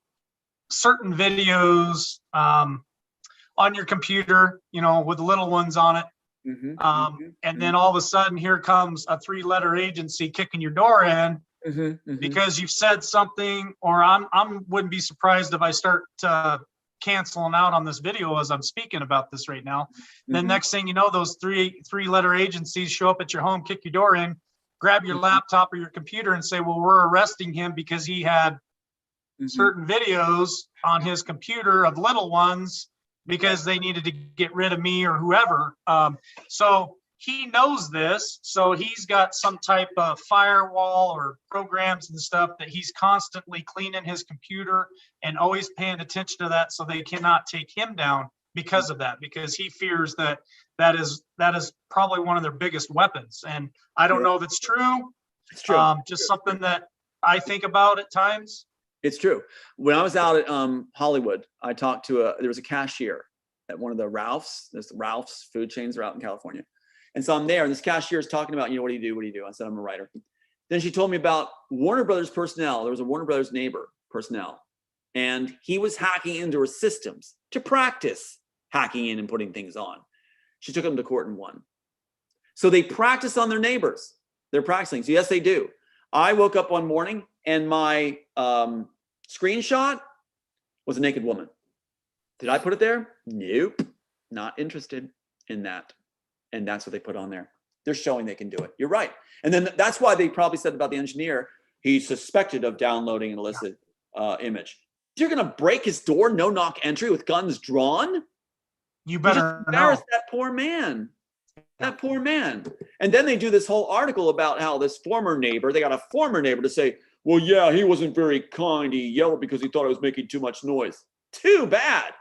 certain videos on your computer, with the little ones on it. And then all of a sudden, here comes a 3-letter agency kicking your door in because you've said something, or I wouldn't be surprised if I start canceling out on this video as I'm speaking about this right now. Then next thing you know, those three-letter agencies show up at your home, kick your door in, grab your laptop or your computer and say, well, we're arresting him because he had certain videos on his computer of little ones because they needed to get rid of me or whoever. So he knows this. So he's got some type of firewall or programs and stuff that he's constantly cleaning his computer and always paying attention to that, so they cannot take him down because of that, because he fears that is probably one of their biggest weapons. And I don't know if it's true. It's true. Just something that I think about at times. It's true. When I was out at Hollywood, I talked to there was a cashier at one of the Ralph's. There's Ralph's food chains are out in California. And so I'm there, and this cashier is talking about, what do you do? What do you do? I said, I'm a writer. Then she told me about Warner Brothers personnel. There was a Warner Brothers neighbor personnel, and he was hacking into her systems to practice hacking in and putting things on. She took him to court and won. So they practice on their neighbors. They're practicing. So yes, they do. I woke up one morning and my screenshot was a naked woman. Did I put it there? Nope. Not interested in that. And that's what they put on there. They're showing they can do it. You're right. And then that's why they probably said about the engineer, he's suspected of downloading an illicit image. You're going to break his door, no knock entry with guns drawn? You better embarrass that poor man. That poor man. And then they do this whole article about how this former neighbor, they got a former neighbor to say, well, yeah, he wasn't very kind. He yelled because he thought I was making too much noise. Too bad.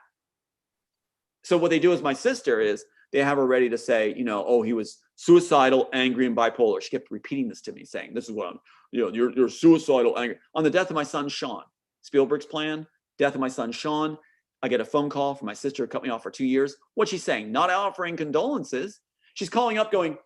So what they do is my sister is they have her ready to say, oh, he was suicidal, angry, and bipolar. She kept repeating this to me, saying, this is what I'm, you're suicidal, angry. On the death of my son, Sean, Spielberg's plan, death of my son, Sean, I get a phone call from my sister who cut me off for 2 years. What's she saying? Not offering condolences. She's calling up going,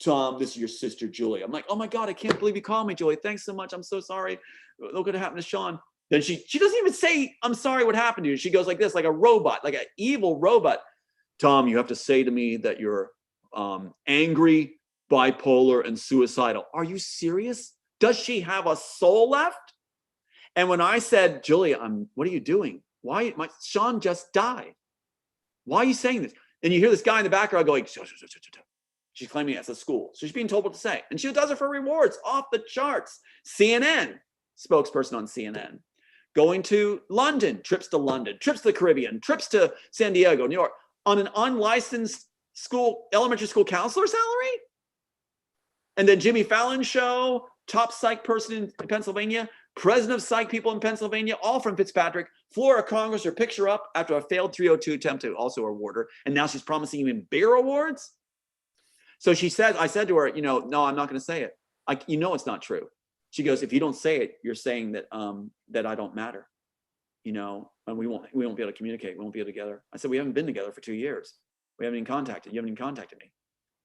Tom, this is your sister, Julie. I'm like, oh my God, I can't believe you called me, Julie. Thanks so much. I'm so sorry. Look what happened to Sean. Then she doesn't even say, I'm sorry what happened to you. She goes like this, like a robot, like an evil robot. Tom, you have to say to me that you're angry, bipolar, and suicidal. Are you serious? Does she have a soul left? And when I said, Julie, what are you doing? Why? Sean just died. Why are you saying this? And you hear this guy in the background going, she's claiming it's a school. So she's being told what to say. And she does it for rewards off the charts. CNN, spokesperson on CNN. Going to London, trips to the Caribbean, trips to San Diego, New York, on an unlicensed elementary school counselor salary? And then Jimmy Fallon show, top psych person in Pennsylvania, president of psych people in Pennsylvania, all from Fitzpatrick, Flora Congress picks her up after a failed 302 attempt to also award her, and now she's promising even bigger awards. So she said, I said to her, no, I'm not going to say it. It's not true. She goes, if you don't say it, you're saying that that I don't matter, and we won't be able to communicate. We won't be together. I said, we haven't been together for 2 years. We haven't even contacted. You haven't even contacted me.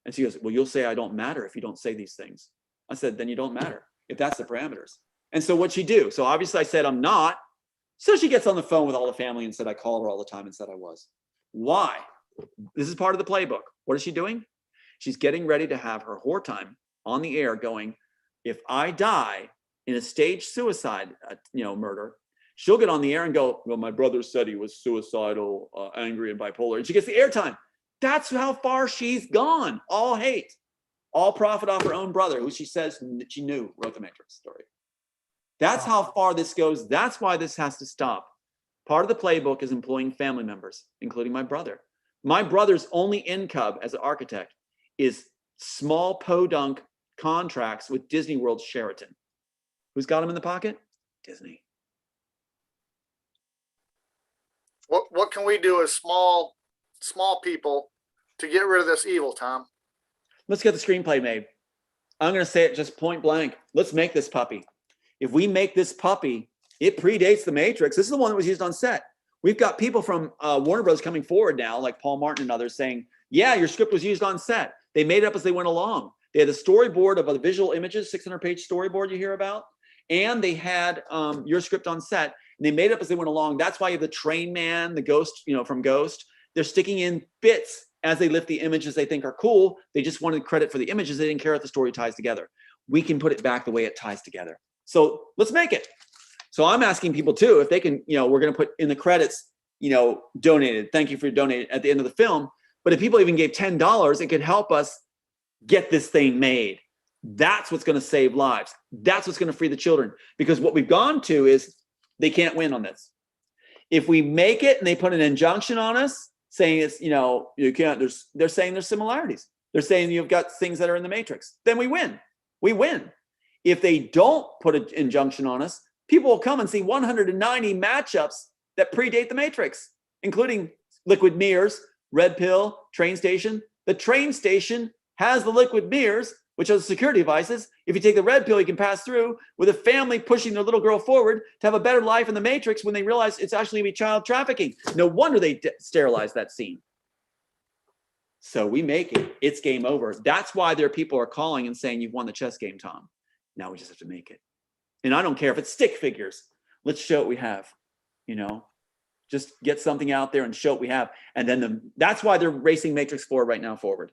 And she goes, well, you'll say I don't matter if you don't say these things. I said, then you don't matter, if that's the parameters. And so what'd she do? So obviously I said, I'm not. So she gets on the phone with all the family and said, I called her all the time and said I was. Why? This is part of the playbook. What is she doing? She's getting ready to have her whore time on the air going, if I die in a staged suicide, murder, she'll get on the air and go, well, my brother said he was suicidal, angry and bipolar. And she gets the airtime. That's how far she's gone. All hate, all profit off her own brother, who she says she knew wrote the Matrix story. That's how far this goes. That's why this has to stop. Part of the playbook is employing family members, including my brother. My brother's only income as an architect is small podunk contracts with Disney World Sheraton. Who's got him in the pocket? Disney. What can we do as small people to get rid of this evil, Tom? Let's get the screenplay made. I'm going to say it just point blank. Let's make this puppy. If we make this puppy, it predates the Matrix. This is the one that was used on set. We've got people from Warner Bros. Coming forward now, like Paul Martin and others, saying, yeah, your script was used on set. They made it up as they went along. They had a storyboard of the visual images, 600-page storyboard you hear about, and they had your script on set, and they made it up as they went along. That's why you have the train man, the ghost, from Ghost. They're sticking in bits as they lift the images they think are cool. They just wanted credit for the images. They didn't care if the story ties together. We can put it back the way it ties together. So let's make it. So I'm asking people too, if they can, we're going to put in the credits, donated. Thank you for donating at the end of the film. But if people even gave $10, it could help us get this thing made. That's what's going to save lives. That's what's going to free the children. Because what we've gone to is they can't win on this. If we make it and they put an injunction on us saying it's, you can't, they're saying there's similarities. They're saying you've got things that are in the Matrix. Then we win. We win. If they don't put an injunction on us, people will come and see 190 matchups that predate the Matrix, including liquid mirrors, red pill, train station. The train station has the liquid mirrors, which are the security devices. If you take the red pill, you can pass through with a family pushing their little girl forward to have a better life in the Matrix when they realize it's actually going to be child trafficking. No wonder they sterilized that scene. So we make it. It's game over. That's why there are people are calling and saying, you've won the chess game, Tom. Now we just have to make it. And I don't care if it's stick figures. Let's show what we have, just get something out there and show what we have. And then that's why they're racing Matrix 4 right now forward.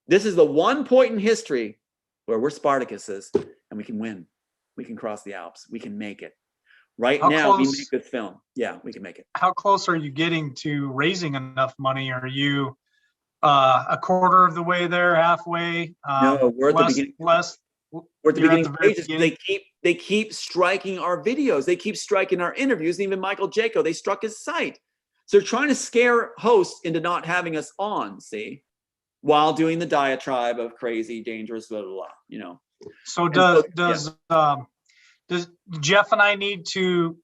This is the one point in history where we're Spartacuses and we can win. We can cross the Alps. We can make it. Right now, we make this film. Yeah, we can make it. How close are you getting to raising enough money? Are you a quarter of the way there, halfway? No, we're at the beginning. We're at the beginning stages. They keep striking our videos. They keep striking our interviews. Even Michael Jaco, they struck his site. So they're trying to scare hosts into not having us on, see, while doing the diatribe of crazy, dangerous, blah, blah, blah, So does Jeff and I need to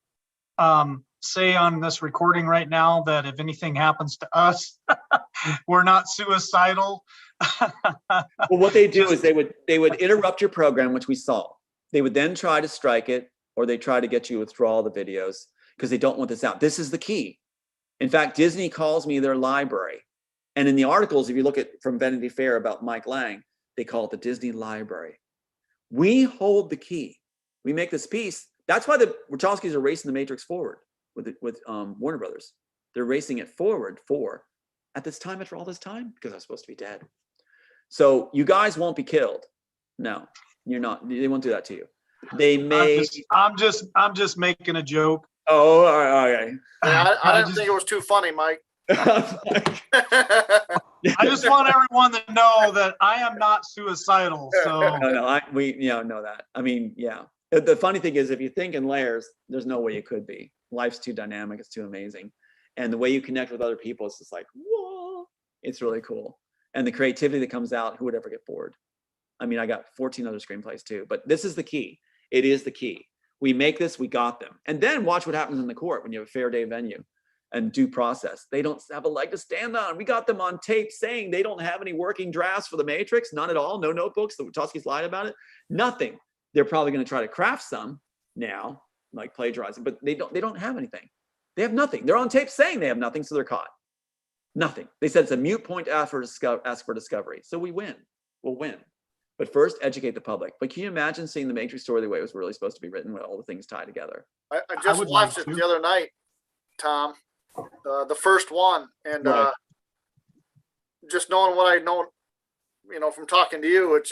say on this recording right now that if anything happens to us, we're not suicidal? Well, what they do is they would interrupt your program, which we saw. They would then try to strike it, or they try to get you to withdraw the videos because they don't want this out. This is the key. In fact, Disney calls me their library. And in the articles, if you look at from Vanity Fair about Mike Lang, they call it the Disney Library. We hold the key. We make this piece. That's why the Wachowskis are racing the Matrix forward with Warner Brothers. They're racing it forward at this time, after all this time, because I'm supposed to be dead. So you guys won't be killed. No, you're not. They won't do that to you. They may. I'm just making a joke. Oh, all right. Yeah, I didn't think it was too funny, Mike. I just want everyone to know that I am not suicidal. So we know that. I mean, yeah. The funny thing is, if you think in layers, there's no way you could be. Life's too dynamic. It's too amazing. And the way you connect with other people, it's just like, whoa, it's really cool. And the creativity that comes out, who would ever get bored? I mean, I got 14 other screenplays too, but this is the key. It is the key. We make this, we got them. And then watch what happens in the court when you have a fair day venue and due process. They don't have a leg to stand on. We got them on tape saying they don't have any working drafts for the Matrix, none at all, no notebooks. The Wachowskis lied about it, nothing. They're probably going to try to craft some now, like plagiarizing, but they don't have anything. They have nothing. They're on tape saying they have nothing, so they're caught. Nothing. They said it's a moot point to ask for discovery. So we win. We'll win. But first, educate the public. But can you imagine seeing the Matrix story the way it was really supposed to be written, with all the things tied together? I just watched it the other night, Tom, the first one, and Right. Just knowing what I know, from talking to you, it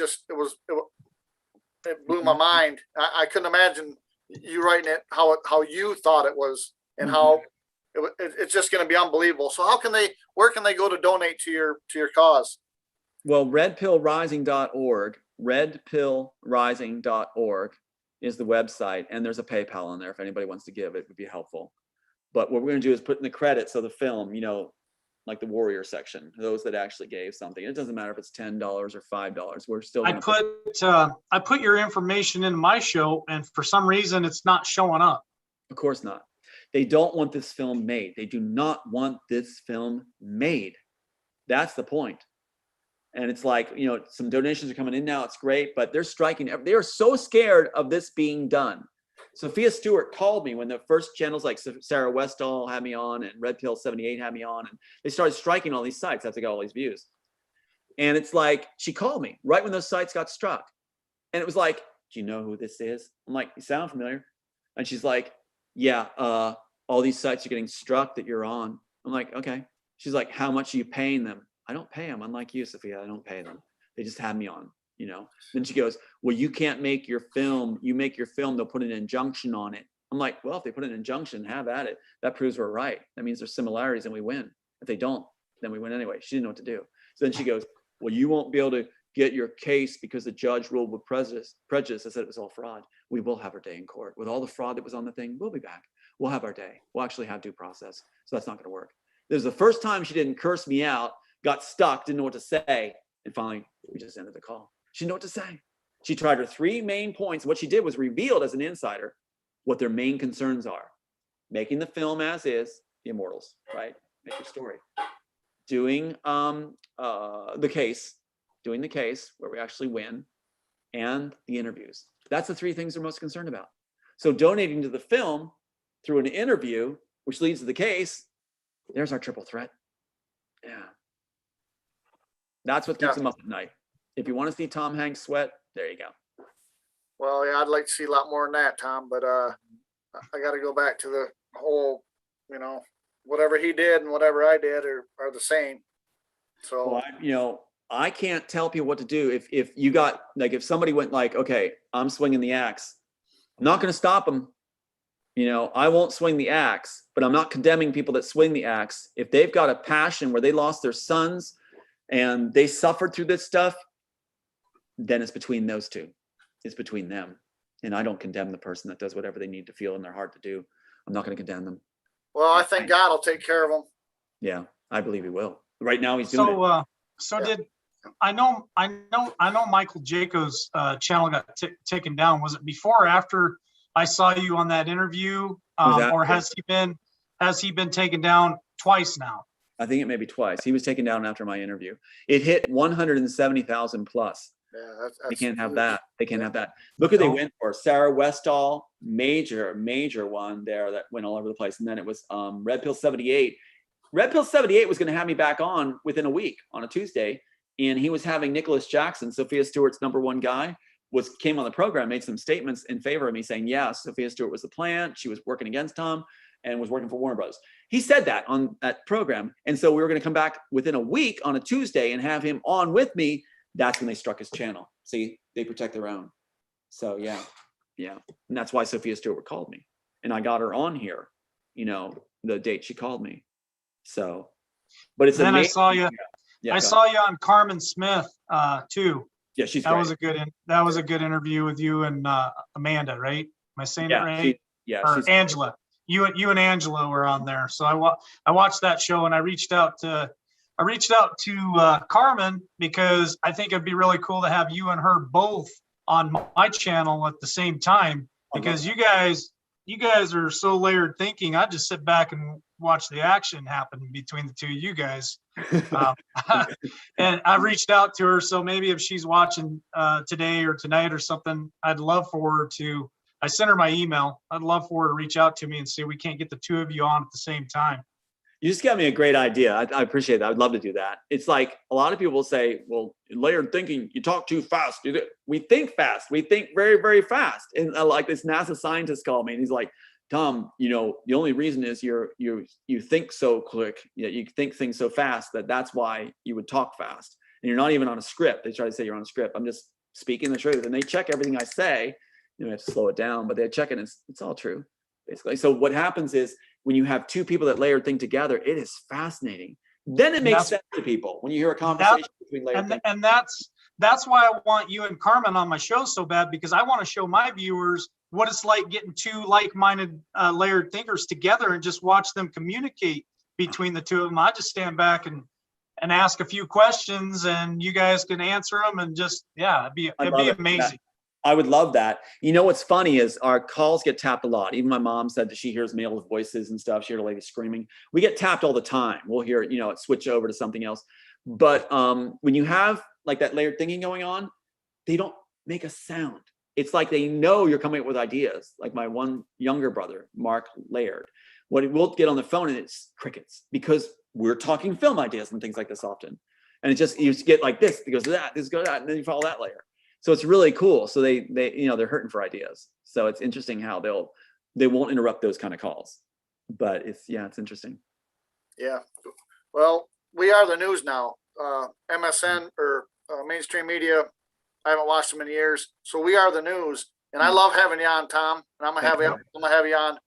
blew my mind. I couldn't imagine you writing it how you thought it was, and how it's just going to be unbelievable. So where can they go to donate to your cause? Well, redpillrising.org, redpillrising.org is the website, and there's a PayPal on there if anybody wants to give. It would be helpful. But what we're going to do is put in the credits of the film, like the Warrior section, those that actually gave something. It doesn't matter if it's $10 or $5. We're still. I put your information in my show, and for some reason, it's not showing up. Of course not. They don't want this film made. They do not want this film made. That's the point. And it's like, some donations are coming in now. It's great, but they're striking. They are so scared of this being done. Sophia Stewart called me when the first channels like Sarah Westall had me on and Red Pill 78 had me on, and they started striking all these sites after they got all these views. And it's like, she called me right when those sites got struck. And it was like, do you know who this is? I'm like, you sound familiar. And she's like, yeah, all these sites are getting struck that you're on. I'm like, okay. She's like, how much are you paying them? I don't pay them. Unlike you, Sophia, I don't pay them. They just have me on, Then she goes, well, you can't make your film. You make your film, they'll put an injunction on it. I'm like, well, if they put an injunction, have at it. That proves we're right. That means there's similarities and we win. If they don't, then we win anyway. She didn't know what to do. So then she goes, well, you won't be able to get your case because the judge ruled with prejudice. I said it was all fraud. We will have our day in court. With all the fraud that was on the thing, we'll be back. We'll have our day. We'll actually have due process. So that's not going to work. This is the first time she didn't curse me out, got stuck, didn't know what to say. And finally, we just ended the call. She didn't know what to say. She tried her three main points. What she did was revealed as an insider what their main concerns are. Making the film as is, the Immortals, right? Make your story. Doing the case where we actually win, and the interviews. That's the three things they're most concerned about. So donating to the film through an interview, which leads to the case, there's our triple threat. Yeah. That's what keeps them up at night. If you want to see Tom Hanks sweat, there you go. Well, yeah, I'd like to see a lot more than that, Tom, but I got to go back to the whole, whatever he did and whatever I did are the same. So, well, I can't tell people what to do. If you got, like, if somebody went like, okay, I'm swinging the axe, I'm not going to stop them. I won't swing the axe, but I'm not condemning people that swing the axe. If they've got a passion where they lost their sons and they suffered through this stuff, then it's between those two. It's between them. And I don't condemn the person that does whatever they need to feel in their heart to do. I'm not going to condemn them. Well, I think God will take care of them. Yeah, I believe he will. Right now he's doing it. I know Michael Jacobs' channel got taken down. Was it before or after I saw you on that interview? Or has he been taken down twice now? I think it may be twice. He was taken down after my interview. It hit 170,000 plus. Yeah, they can't have that. They can't have that. Look who they went for. Sarah Westall, major one there that went all over the place. And then it was Red Pill 78. Red Pill 78 was going to have me back on within a week on a Tuesday. And he was having Nicholas Jackson, Sophia Stewart's #1 guy, came on the program, made some statements in favor of me saying, yeah, Sophia Stewart was the plant. She was working against Tom and was working for Warner Bros. He said that on that program. And so we were going to come back within a week on a Tuesday and have him on with me. That's when they struck his channel. See, they protect their own. So yeah. And that's why Sophia Stewart called me. And I got her on here, the date she called me. So, but it's then amazing. I saw you. Yeah, I saw you on Carmen Smith too. Yeah, she's that great. was a good interview with you and Amanda, right? Am I saying that right? Or Angela. You and Angela were on there. So I watched that show and I reached out to Carmen because I think it'd be really cool to have you and her both on my channel at the same time. because you guys are so layered thinking. I just sit back and watch the action happen between the two of you guys. And I reached out to her, so maybe if she's watching today or tonight or something, I'd love for her to. I sent her my email. I'd love for her to reach out to me and say we can't get the two of you on at the same time. You just got me a great idea. I appreciate that. I'd love to do that. It's like a lot of people will say, well, layered thinking, you talk too fast. We think fast. We think very, very fast. And like this NASA scientist called me and he's like, Tom, the only reason is you think so quick, you think things so fast that's why you would talk fast. And you're not even on a script. They try to say you're on a script. I'm just speaking the truth. And they check everything I say. I have to slow it down, but they check it and it's all true, basically. So what happens is when you have two people that layered think together, it is fascinating. Then it makes sense to people when you hear a conversation between layered think. And that's why I want you and Carmen on my show so bad, because I want to show my viewers what it's like getting two like-minded layered thinkers together and just watch them communicate between the two of them. I just stand back and ask a few questions and you guys can answer them and just, it'd be amazing. I would love that. What's funny is our calls get tapped a lot. Even my mom said that she hears male voices and stuff. She heard a lady screaming. We get tapped all the time. We'll hear it, it switch over to something else. But when you have like that layered thinking going on, they don't make a sound. It's like they know you're coming up with ideas. Like my one younger brother, Mark Laird. We'll get on the phone and it's crickets because we're talking film ideas and things like this often. And you just get like this, it goes to that, this goes to that, and then you follow that layer. So it's really cool. So they they're hurting for ideas. So it's interesting how they won't interrupt those kind of calls. But it's interesting. Yeah. Well, we are the news now. MSN or mainstream media, I haven't watched them in years. So we are the news. And I love having you on, Tom. And I'm gonna have you on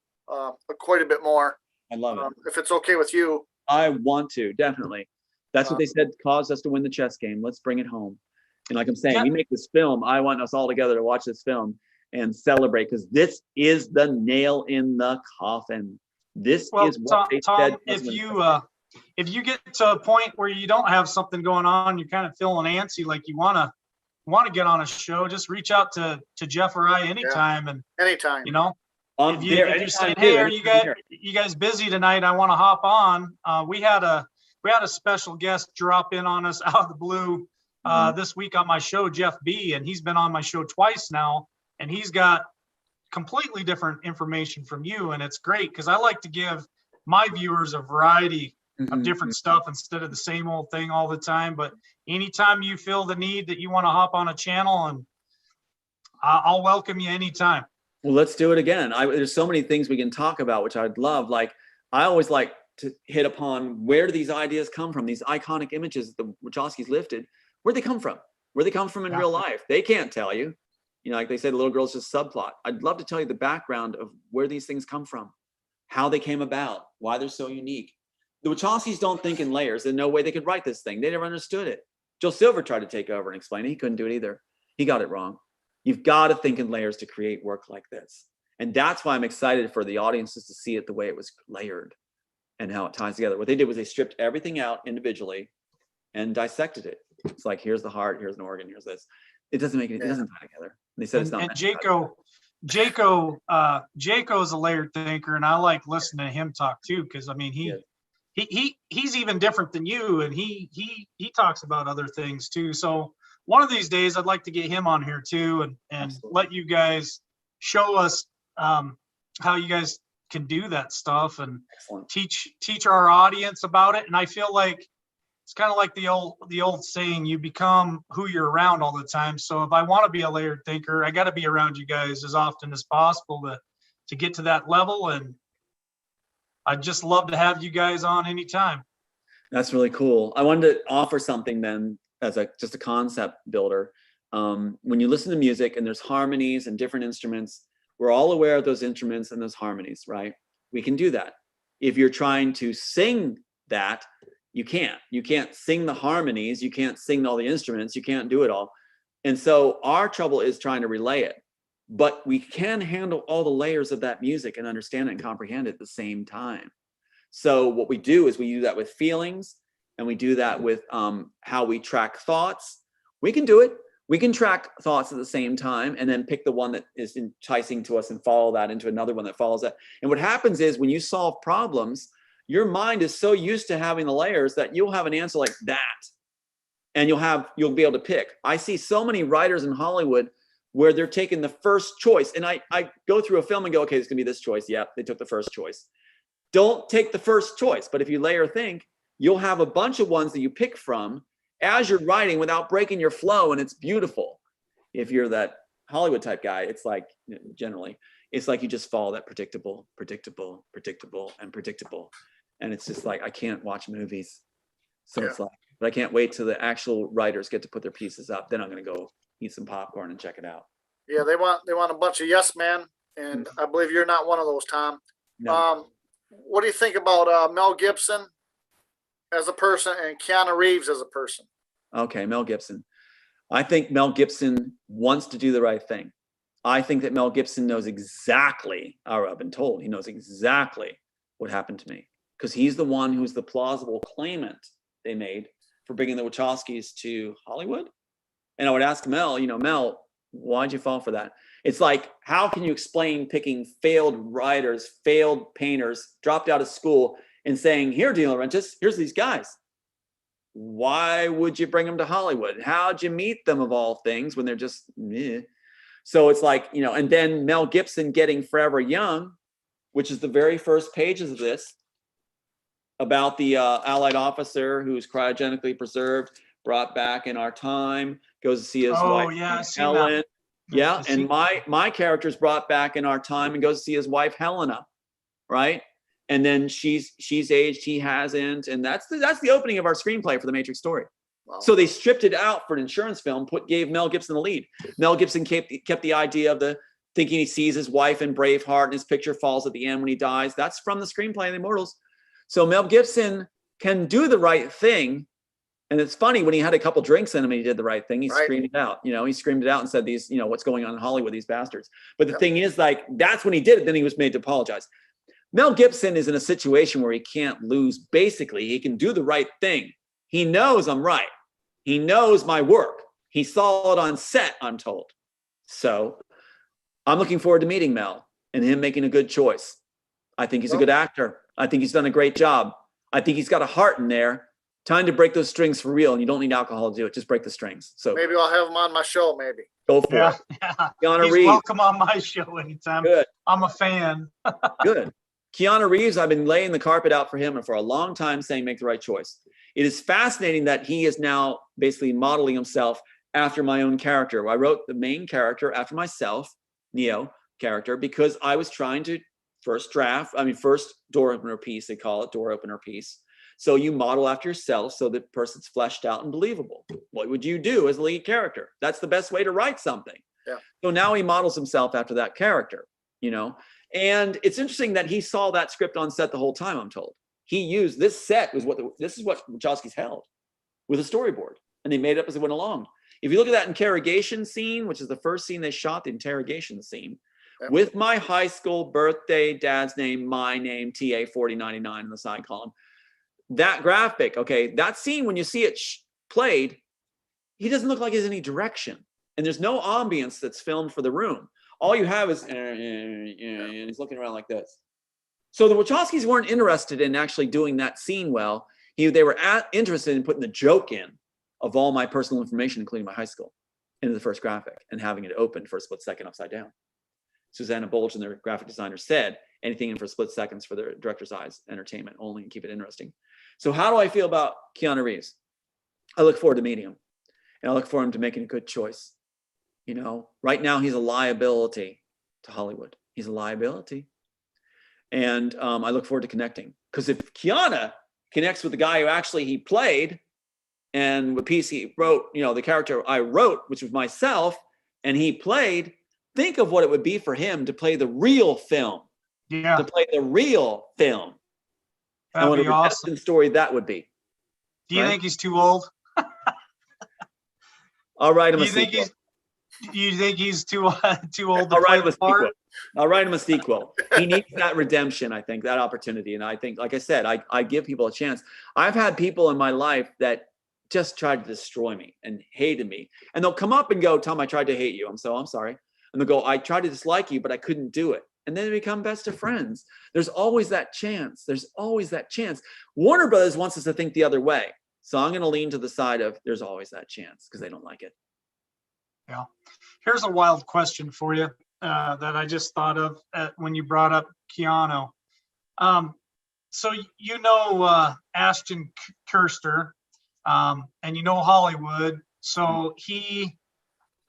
quite a bit more. I love it. If it's okay with you. I want to, definitely. That's what they said caused us to win the chess game. Let's bring it home. And like I'm saying, we make this film. I want us all together to watch this film and celebrate because this is the nail in the coffin. This is what they said. If you get to a point where you don't have something going on, you're kind of feeling antsy, like you want to get on a show, just reach out to Jeff or I anytime. And anytime, if you say, hey, are you guys busy tonight? I want to hop on. We had a special guest drop in on us out of the blue. This week on my show, Jeff B, and he's been on my show twice now, and he's got completely different information from you, and it's great because I like to give my viewers a variety of different stuff instead of the same old thing all the time. But anytime you feel the need that you want to hop on a channel, and I'll welcome you anytime. Well, let's do it again. There's so many things we can talk about, which I'd love. Like I always like to hit upon where do these ideas come from, these iconic images the Wachowskis lifted. Where'd they come from? Where they come from in real life? They can't tell you. Like they say, the little girl's just subplot. I'd love to tell you the background of where these things come from, how they came about, why they're so unique. The Wachowskis don't think in layers. There's no way they could write this thing. They never understood it. Joe Silver tried to take over and explain it. He couldn't do it either. He got it wrong. You've got to think in layers to create work like this. And that's why I'm excited for the audiences to see it the way it was layered and how it ties together. What they did was they stripped everything out individually and dissected it. It's like, here's the heart, here's an organ, here's this. It doesn't make it doesn't tie together. They said it's not. And Jaco's a layered thinker, and I like listening to him talk too, because I mean he's even different than you, and he talks about other things too. So one of these days I'd like to get him on here too, and let you guys show us how you guys can do that stuff and teach our audience about it. And I feel like it's kind of like the old saying, you become who you're around all the time. So if I want to be a layered thinker, I got to be around you guys as often as possible to get to that level. And I'd just love to have you guys on anytime. That's really cool. I wanted to offer something then as just a concept builder. When you listen to music and there's harmonies and different instruments, we're all aware of those instruments and those harmonies, right? We can do that. If you're trying to sing that, you can't sing the harmonies. You can't sing all the instruments. You can't do it all. And so our trouble is trying to relay it, but we can handle all the layers of that music and understand it and comprehend it at the same time. So what we do is we do that with feelings, and we do that with how we track thoughts. We can do it. We can track thoughts at the same time and then pick the one that is enticing to us and follow that into another one that follows that. And what happens is when you solve problems, your mind is so used to having the layers that you'll have an answer like that. And you'll be able to pick. I see so many writers in Hollywood where they're taking the first choice. And I go through a film and go, okay, it's gonna be this choice. Yeah, they took the first choice. Don't take the first choice. But if you layer think, you'll have a bunch of ones that you pick from as you're writing without breaking your flow, and it's beautiful. If you're that Hollywood type guy, it's like, generally, it's like you just follow that predictable, and predictable. And it's just like, I can't watch movies. So it's like, but I can't wait till the actual writers get to put their pieces up. Then I'm gonna go eat some popcorn and check it out. Yeah, they want a bunch of yes men, and I believe you're not one of those, Tom. No. What do you think about Mel Gibson as a person and Keanu Reeves as a person? Okay, Mel Gibson. I think Mel Gibson wants to do the right thing. I think that Mel Gibson knows exactly, or I've been told, he knows exactly what happened to me, because he's the one who's the plausible claimant they made for bringing the Wachowskis to Hollywood. And I would ask Mel, Mel, why'd you fall for that? It's like, how can you explain picking failed writers, failed painters, dropped out of school, and saying, here, De Laurentiis, here's these guys. Why would you bring them to Hollywood? How'd you meet them, of all things, when they're just, meh? So it's like, and then Mel Gibson getting Forever Young, which is the very first pages of this, about the Allied officer who's cryogenically preserved, brought back in our time, goes to see his wife, Helen. Yeah, and my character's brought back in our time and goes to see his wife, Helena, right? And then she's aged, he hasn't, and that's the opening of our screenplay for the Matrix story. Wow. So they stripped it out for an insurance film, gave Mel Gibson the lead. Mel Gibson kept the idea of thinking he sees his wife in Braveheart and his picture falls at the end when he dies. That's from the screenplay of The Immortals. So Mel Gibson can do the right thing. And it's funny, when he had a couple drinks in him and he did the right thing, he screamed it out. He screamed it out and said, these, what's going on in Hollywood, these bastards. But the thing is, like, that's when he did it. Then he was made to apologize. Mel Gibson is in a situation where he can't lose. Basically, he can do the right thing. He knows I'm right. He knows my work. He saw it on set, I'm told. So I'm looking forward to meeting Mel and him making a good choice. I think he's a good actor. I think he's done a great job. I think he's got a heart in there. Time to break those strings for real, and you don't need alcohol to do it. Just break the strings. So maybe I'll have him on my show. Maybe go for it. Keanu He's Reeves, welcome on my show anytime. Good. I'm a fan. Good. Keanu Reeves, I've been laying the carpet out for him and for a long time saying make the right choice. It is fascinating that he is now basically modeling himself after my own character. I wrote the main character after myself, Neo character, because I was trying to first door opener piece, they call it, door opener piece. So you model after yourself so the person's fleshed out and believable. What would you do as a lead character? That's the best way to write something. Yeah. So now he models himself after that character, And it's interesting that he saw that script on set the whole time, I'm told. He used this set this is what Wachowski's held with a storyboard, and they made it up as they went along. If you look at that interrogation scene, which is the first scene they shot, the interrogation scene, with my high school birthday, dad's name, my name, TA 4099 in the side column. That graphic, okay, that scene, when you see it played, he doesn't look like he has any direction. And there's no ambience that's filmed for the room. All you have is, and he's looking around like this. So the Wachowskis weren't interested in actually doing that scene well. They were interested in putting the joke in of all my personal information, including my high school, into the first graphic and having it open for a split second upside down. Susanna Bolge, their graphic designer, said anything in for split seconds for their director's eyes, entertainment only, and keep it interesting. So how do I feel about Keanu Reeves? I look forward to meeting him, and I look forward to making a good choice. Right now he's a liability to Hollywood. He's a liability. And I look forward to connecting. Because if Keanu connects with the guy who actually he played, and the piece he wrote, the character I wrote, which was myself, and he played, think of what it would be for him to play the real film. Yeah. To play the real film. That'd be awesome. What a story that would be. Do you think he's too old? I'll write him a sequel. You think he's too old to I'll write play him a the part? sequel. I'll write him a sequel. He needs that redemption, I think, that opportunity. And I think, like I said, I give people a chance. I've had people in my life that just tried to destroy me and hated me. And they'll come up and go, Tom, I tried to hate you. I'm sorry. And they'll go, I tried to dislike you, but I couldn't do it. And then they become best of friends. There's always that chance. There's always that chance. Warner Brothers wants us to think the other way. So I'm going to lean to the side of there's always that chance because they don't like it. Yeah. Here's a wild question for you that I just thought of when you brought up Keanu. So you know Ashton Kutcher, and you know Hollywood. So he,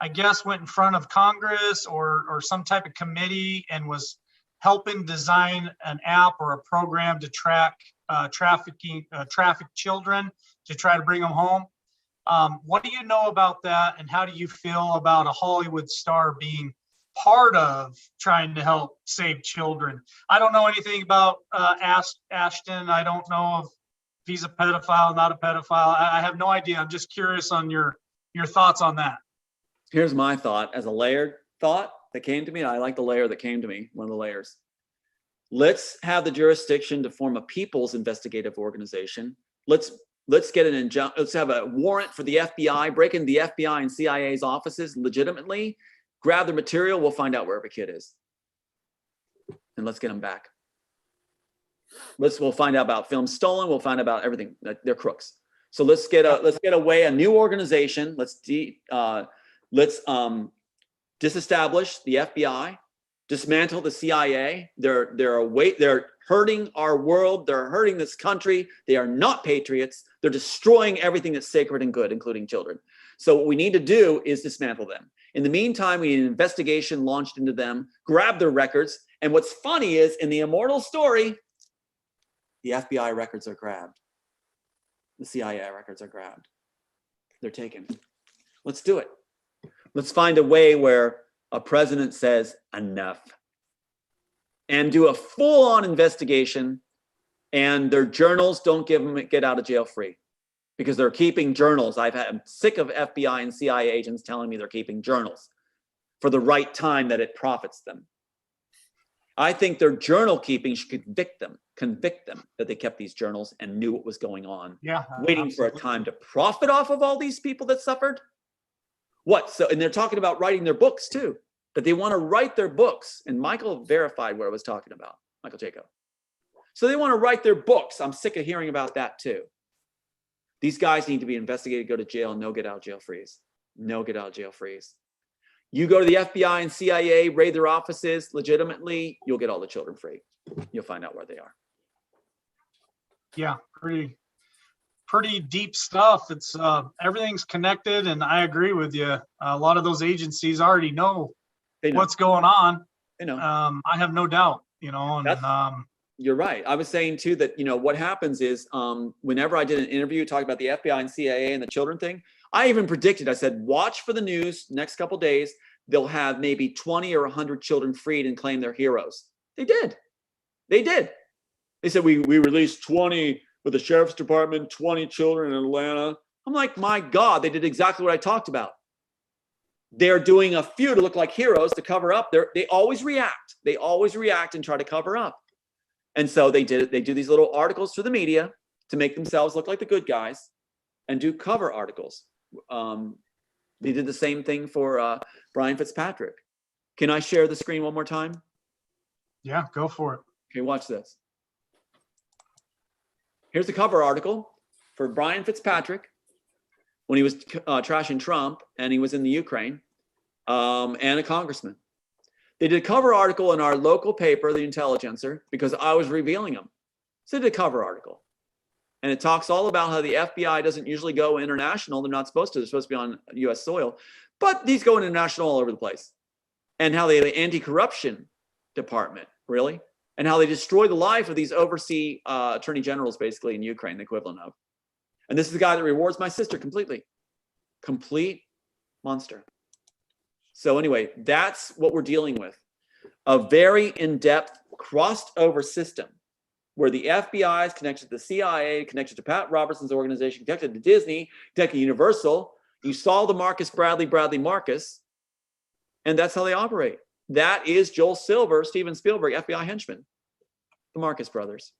I guess, went in front of Congress or some type of committee and was helping design an app or a program to track trafficked children to try to bring them home. What do you know about that, and how do you feel about a Hollywood star being part of trying to help save children? I don't know anything about Ashton. I don't know if he's a pedophile, not a pedophile. I have no idea. I'm just curious on your thoughts on that. Here's my thought as a layered thought that came to me. I like the layer that came to me, one of the layers. Let's have the jurisdiction to form a people's investigative organization. Let's get let's have a warrant for the FBI, break into the FBI and CIA's offices legitimately, grab the material. We'll find out where every kid is. And let's get them back. We'll find out about films stolen. We'll find out about everything. They're crooks. So let's get a new organization. Let's disestablish the FBI, dismantle the CIA. They're hurting our world. They're hurting this country. They are not patriots. They're destroying everything that's sacred and good, including children. So what we need to do is dismantle them. In the meantime, we need an investigation launched into them, grab their records. And what's funny is in the immortal story, the FBI records are grabbed. The CIA records are grabbed. They're taken. Let's do it. Let's find a way where a president says enough and do a full-on investigation, and their journals don't get out of jail free because they're keeping journals. I'm sick of FBI and CIA agents telling me they're keeping journals for the right time that it profits them. I think their journal keeping should convict them that they kept these journals and knew what was going on. Yeah, waiting absolutely. for a time to profit off of all these people that suffered. What? So, and they're talking about writing their books too, that they want to write their books. And Michael verified what I was talking about, Michael Jacob. So they want to write their books. I'm sick of hearing about that too. These guys need to be investigated, go to jail, no get out of jail freeze. No get out of jail freeze. You go to the FBI and CIA, raid their offices legitimately, you'll get all the children free. You'll find out where they are. Yeah, pretty deep stuff. It's everything's connected, and I agree with you. A lot of those agencies already know what's going on. They know. I have no doubt, and you're right. I was saying too that, what happens is whenever I did an interview talking about the FBI and CIA and the children thing, I even predicted, I said, watch for the news next couple days. They'll have maybe 20 or 100 children freed and claim they're heroes. They did. They said, we released 20 with the sheriff's department, 20 children in Atlanta. I'm like, my God, they did exactly what I talked about. They're doing a few to look like heroes to cover up. They always react. They always react and try to cover up. And so they did it. They do these little articles for the media to make themselves look like the good guys and do cover articles. They did the same thing for Brian Fitzpatrick. Can I share the screen one more time? Yeah, go for it. Okay, watch this. Here's the cover article for Brian Fitzpatrick when he was trashing Trump and he was in the Ukraine, and a congressman. They did a cover article in our local paper, The Intelligencer, because I was revealing them. So they did a cover article. And it talks all about how the FBI doesn't usually go international. They're not supposed to. They're supposed to be on U.S. soil. But these go international all over the place. And how they have an anti-corruption department, really. And how they destroy the life of these overseas attorney generals, basically, in Ukraine, the equivalent of. And this is the guy that rewards my sister completely. Complete monster. So anyway, that's what we're dealing with. A very in-depth, crossed-over system where the FBI is connected to the CIA, connected to Pat Robertson's organization, connected to Disney, connected to Universal. You saw the Marcus Bradley Marcus, and that's how they operate. That is Joel Silver, Steven Spielberg, FBI henchman, the Marcus brothers.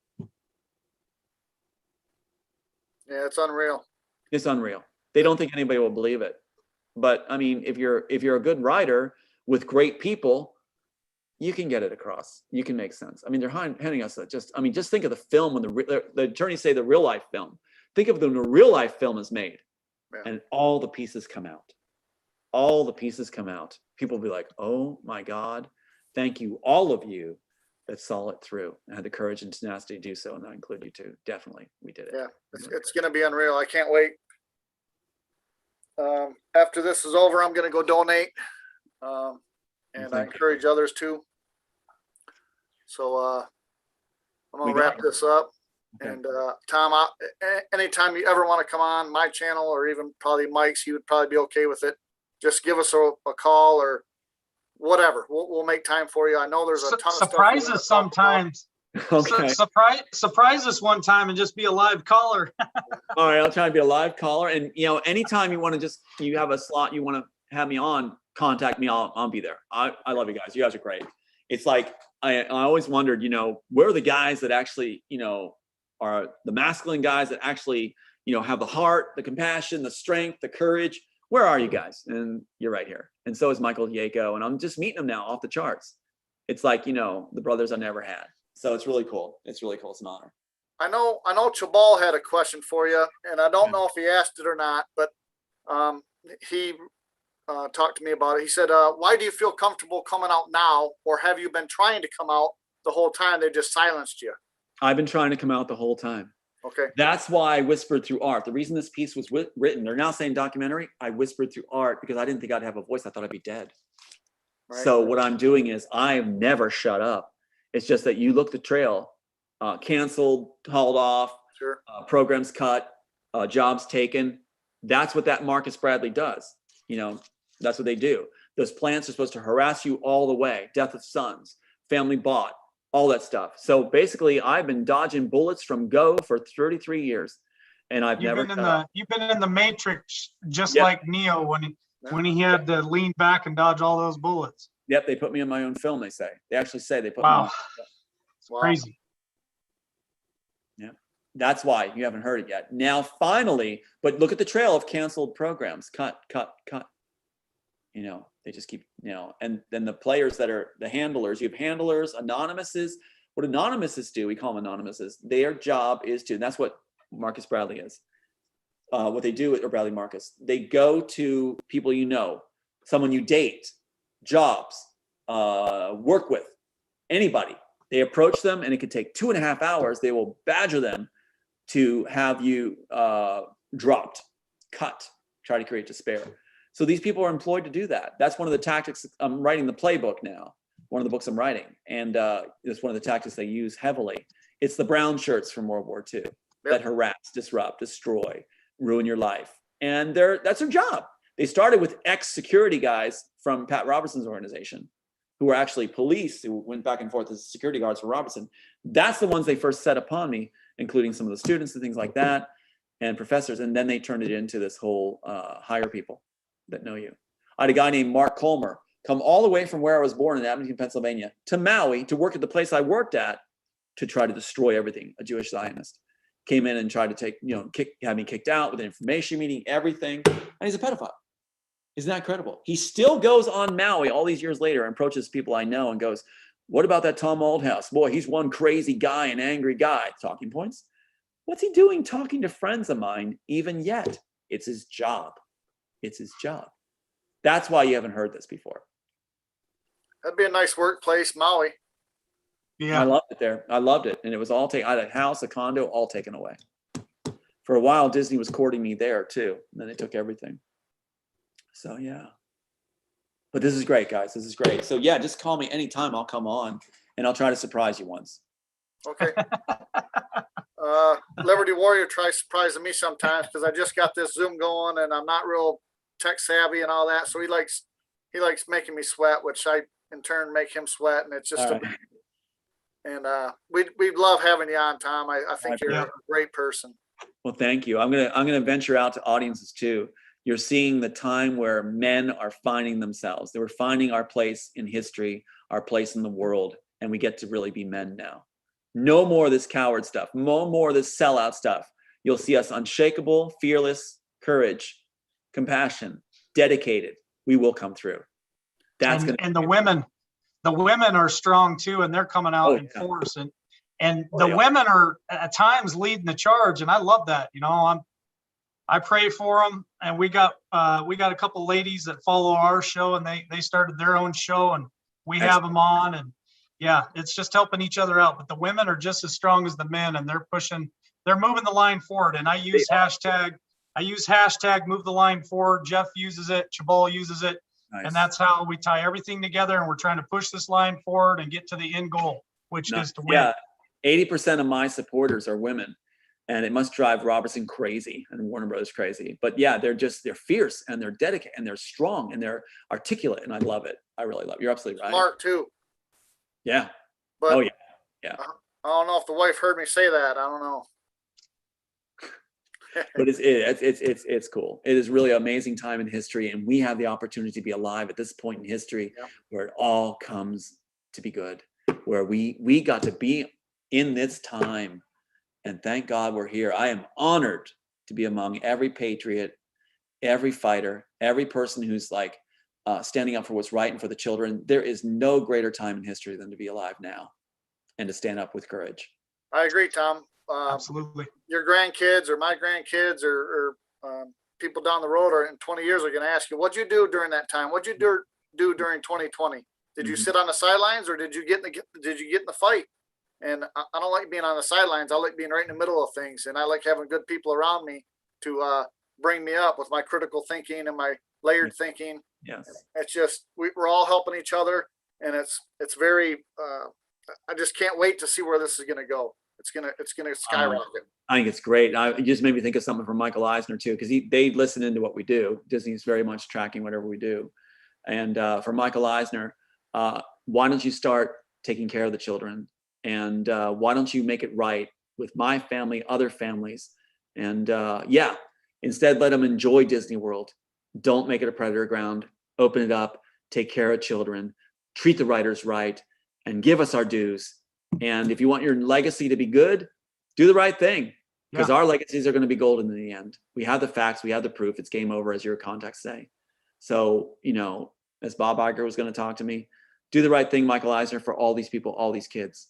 Yeah, it's unreal. It's unreal. They don't think anybody will believe it. But I mean, if you're a good writer with great people, you can get it across. You can make sense. I mean, they're handing us just think of the film when the attorneys say the real life film. Think of when the real life film is made, and all the pieces come out. All the pieces come out. People will be like, "Oh my God, thank you, all of you that saw it through and had the courage and tenacity to do so." And I include you too. Definitely, we did it. Yeah, it's going to be unreal. I can't wait. After this is over, I'm going to go donate. And I encourage others to. So I'm going to wrap this up. Okay. And Tom, anytime you ever want to come on my channel or even probably Mike's, he would probably be okay with it. Just give us a call or whatever. We'll make time for you. I know there's a ton of stuff. Surprise us sometimes. Okay. Surprise us one time and just be a live caller. All right, I'll try to be a live caller. And anytime you want to you have a slot you want to have me on, contact me. I'll be there. I love you guys. You guys are great. It's like I always wondered, where are the guys that actually, are the masculine guys that actually, have the heart, the compassion, the strength, the courage. Where are you guys? And you're right here. And so is Michael Yako. And I'm just meeting them now off the charts. It's like, the brothers I never had. So it's really cool. It's really cool. It's an honor. I know Chabal had a question for you, and I don't know if he asked it or not, but he talked to me about it. He said, why do you feel comfortable coming out now, or have you been trying to come out the whole time? They just silenced you. I've been trying to come out the whole time. Okay. That's why I whispered through art. The reason this piece was written, they're now saying documentary, I whispered through art because I didn't think I'd have a voice. I thought I'd be dead. Right. So what I'm doing is I've never shut up. It's just that you look the trail, canceled, hauled off, sure. Programs cut, jobs taken. That's what that Marcus Bradley does. That's what they do. Those plants are supposed to harass you all the way. Death of sons, family bought, all that stuff. So basically, I've been dodging bullets from Go for 33 years, and you've been in the Matrix, just like Neo when he had to lean back and dodge all those bullets. Yep, they put me in my own film. They actually say they put me. Wow, it's crazy. Yeah, that's why you haven't heard it yet. Now, finally, but look at the trail of canceled programs. Cut. They just keep, and then the players that are the handlers, you have handlers, anonymouses. What anonymouses do, we call them anonymouses. Their job is and that's what Marcus Bradley is. What they do, or Bradley Marcus, they go to people someone you date, jobs, work with, anybody. They approach them, and it could take 2.5 hours. They will badger them to have you dropped, cut, try to create despair. So these people are employed to do that. That's one of the tactics. I'm writing the playbook now, one of the books I'm writing. And it's one of the tactics they use heavily. It's the brown shirts from World War II that harass, disrupt, destroy, ruin your life. And that's their job. They started with ex-security guys from Pat Robertson's organization, who were actually police who went back and forth as security guards for Robertson. That's the ones they first set upon me, including some of the students and things like that, and professors. And then they turned it into this whole hire people that know you. I had a guy named Mark Colmer come all the way from where I was born in Abington, Pennsylvania, to Maui to work at the place I worked at to try to destroy everything. A Jewish Zionist came in and tried to had me kicked out with an information meeting, everything. And he's a pedophile. Isn't that incredible? He still goes on Maui all these years later and approaches people I know and goes, what about that Tom Althouse? Boy, he's one crazy guy, an angry guy. Talking points. What's he doing talking to friends of mine even yet? It's his job. It's his job. That's why you haven't heard this before. That'd be a nice workplace, Maui. Yeah. I loved it there. I loved it. And it was all taken. I had a house, a condo, all taken away. For a while, Disney was courting me there too. And then they took everything. So yeah. But this is great, guys. This is great. So yeah, just call me anytime. I'll come on and I'll try to surprise you once. Okay. Liberty Warrior tries surprising me sometimes because I just got this Zoom going and I'm not real tech savvy and all that. So he likes making me sweat, which I in turn make him sweat. And it's just, we'd love having you on, Tom. I think you're a great person. Well, thank you. I'm gonna venture out to audiences too. You're seeing the time where men are finding themselves. They were finding our place in history, our place in the world, and we get to really be men now. No more of this coward stuff. No more of this sellout stuff. You'll see us unshakable, fearless, courage, compassion, dedicated. We will come through. That's and, gonna and the women are strong too, and they're coming out in force. And the women are at times leading the charge, and I love that. You know, I pray for them, and we got a couple ladies that follow our show, and they started their own show, and we have them on, and yeah, it's just helping each other out. But the women are just as strong as the men, and they're moving the line forward. And I use hashtag move the line forward. Jeff uses it, Chabal uses it. Nice. And that's how we tie everything together, and we're trying to push this line forward and get to the end goal, which is to win. Yeah, 80% of my supporters are women, and it must drive Robertson crazy and Warner Brothers crazy. But yeah, they're fierce, and they're dedicated, and they're strong, and they're articulate, and I love it. I really love it. You're absolutely right. Smart too. Yeah. But oh yeah. I don't know if the wife heard me say that. I don't know. But it's cool. It is really an amazing time in history, and we have the opportunity to be alive at this point in history where it all comes to be good, where we got to be in this time, and thank God we're here. I am honored to be among every patriot, every fighter, every person who's like standing up for what's right and for the children. There is no greater time in history than to be alive now and to stand up with courage. I agree, Tom. Absolutely. Your grandkids or my grandkids or people down the road or in 20 years are going to ask you, what'd you do during that time? What'd you do during 2020? Did you sit on the sidelines, or did you get in the fight? And I don't like being on the sidelines. I like being right in the middle of things, and I like having good people around me to bring me up with my critical thinking and my layered thinking. Yes, it's just we're all helping each other, and it's very. I just can't wait to see where this is going to go. It's gonna skyrocket. I think it's great. It just made me think of something from Michael Eisner too, because they listen into what we do. Disney's very much tracking whatever we do. And for Michael Eisner, why don't you start taking care of the children? And why don't you make it right with my family, other families? And instead let them enjoy Disney World. Don't make it a predator ground. Open it up. Take care of children. Treat the writers right, and give us our dues. And if you want your legacy to be good, do the right thing, because our legacies are going to be golden in the end. We have the facts, we have the proof. It's game over, as your contacts say. So, as Bob Iger was going to talk to me, do the right thing, Michael Eisner, for all these people, all these kids.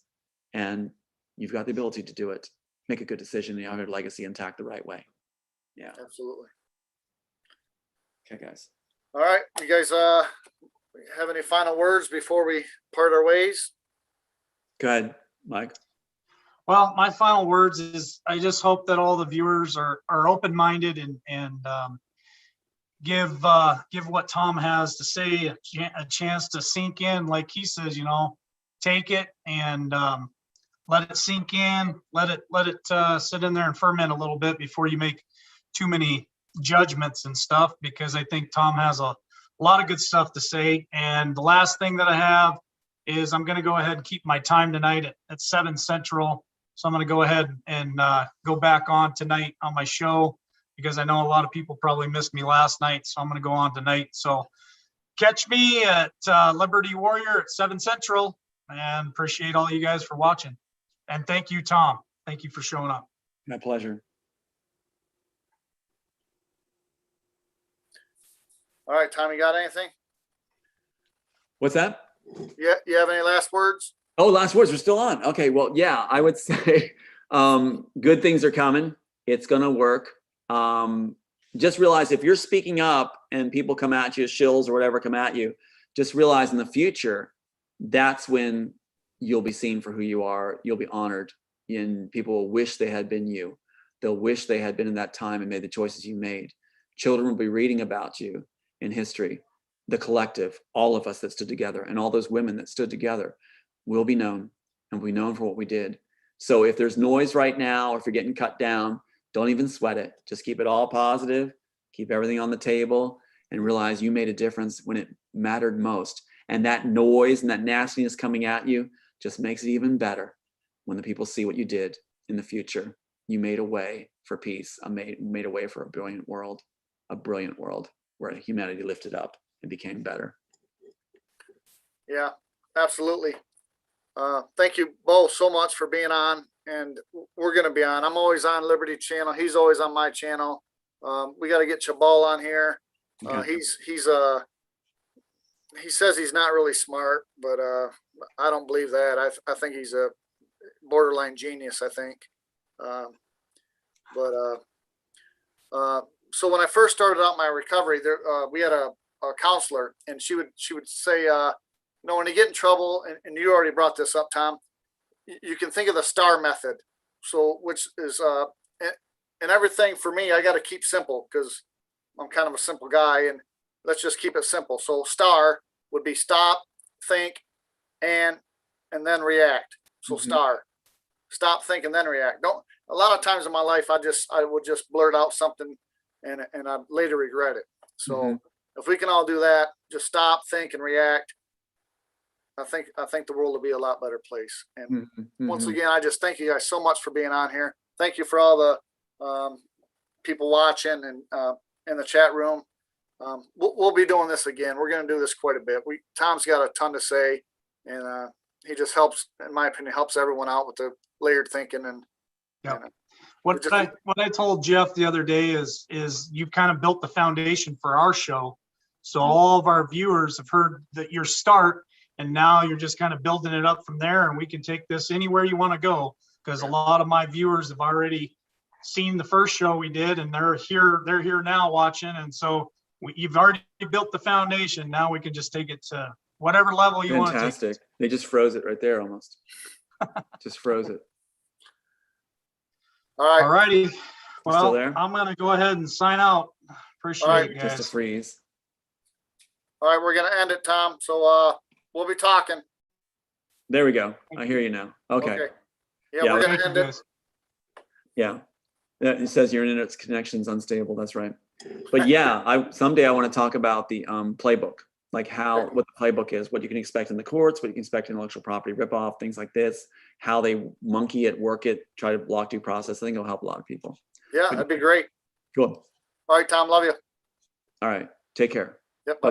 And you've got the ability to do it. Make a good decision, and you have your legacy intact the right way. Yeah. Absolutely. Okay, guys. All right. You guys have any final words before we part our ways? Go ahead, Mike. Well, my final words is I just hope that all the viewers are open-minded and give what Tom has to say a chance to sink in. Like he says, take it and let it sink in, let it sit in there and ferment a little bit before you make too many judgments and stuff, because I think Tom has a lot of good stuff to say. And the last thing that I have is I'm going to go ahead and keep my time tonight at 7 Central. So I'm going to go ahead and go back on tonight on my show, because I know a lot of people probably missed me last night. So I'm going to go on tonight. So catch me at Liberty Warrior at 7 Central, and appreciate all you guys for watching. And thank you, Tom. Thank you for showing up. My pleasure. All right, Tom, you got anything? What's that? Yeah, you have any last words? Oh, last words. We're still on. Okay. Well, yeah, I would say good things are coming. It's going to work. Just realize if you're speaking up and people come at you, shills or whatever come at you, just realize in the future, that's when you'll be seen for who you are. You'll be honored, and people will wish they had been you. They'll wish they had been in that time and made the choices you made. Children will be reading about you in history. The collective, all of us that stood together, and all those women that stood together will be known, and will be known for what we did. So if there's noise right now, or if you're getting cut down, don't even sweat it. Just keep it all positive, keep everything on the table, and realize you made a difference when it mattered most. And that noise and that nastiness coming at you just makes it even better when the people see what you did in the future. You made a way for peace, made a way for a brilliant world where humanity lifted up and became better. Yeah, absolutely. Thank you both so much for being on. and we're going to be on. I'm always on Liberty channel. He's always on my channel. We got to get Chabal on here. Okay. He says he's not really smart, but I don't believe that. I think he's a borderline genius, I think. So when I first started out my recovery, there we had a counselor, and she would say, when you get in trouble, and you already brought this up, Tom, you can think of the STAR method. So which is and everything for me, I got to keep simple because I'm kind of a simple guy, and let's just keep it simple. So STAR would be stop, think, and then react. So STAR, stop, think, and then react. A lot of times in my life, I would just blurt out something and I later regret it. So if we can all do that, just stop, think, and react, I think the world will be a lot better place. And once again, I just thank you guys so much for being on here. Thank you for all the people watching and in the chat room. We'll be doing this again. We're going to do this quite a bit. Tom's got a ton to say, and he just helps, in my opinion, helps everyone out with the layered thinking. And what I told Jeff the other day is you've kind of built the foundation for our show. So all of our viewers have heard that your start, and now you're just kind of building it up from there, and we can take this anywhere you want to go, because a lot of my viewers have already seen the first show we did, and they're here now watching. And so you've already built the foundation. Now we can just take it to whatever level you want to take. Fantastic. They just froze it right there almost. Just froze it. All righty. Still Well, there? I'm going to go ahead and sign out. Appreciate it, guys. Just a freeze. All right, we're going to end it, Tom. So we'll be talking. There we go. I hear you now. Okay. Yeah, we're going to end it. Yeah. It says your internet connection's unstable. That's right. But yeah, someday I want to talk about the playbook, like what the playbook is, what you can expect in the courts, what you can expect in intellectual property ripoff, things like this, how they monkey it, work it, try to block due process. I think it'll help a lot of people. Yeah, that'd be great. Cool. All right, Tom, love you. All right. Take care. Yep. Bye.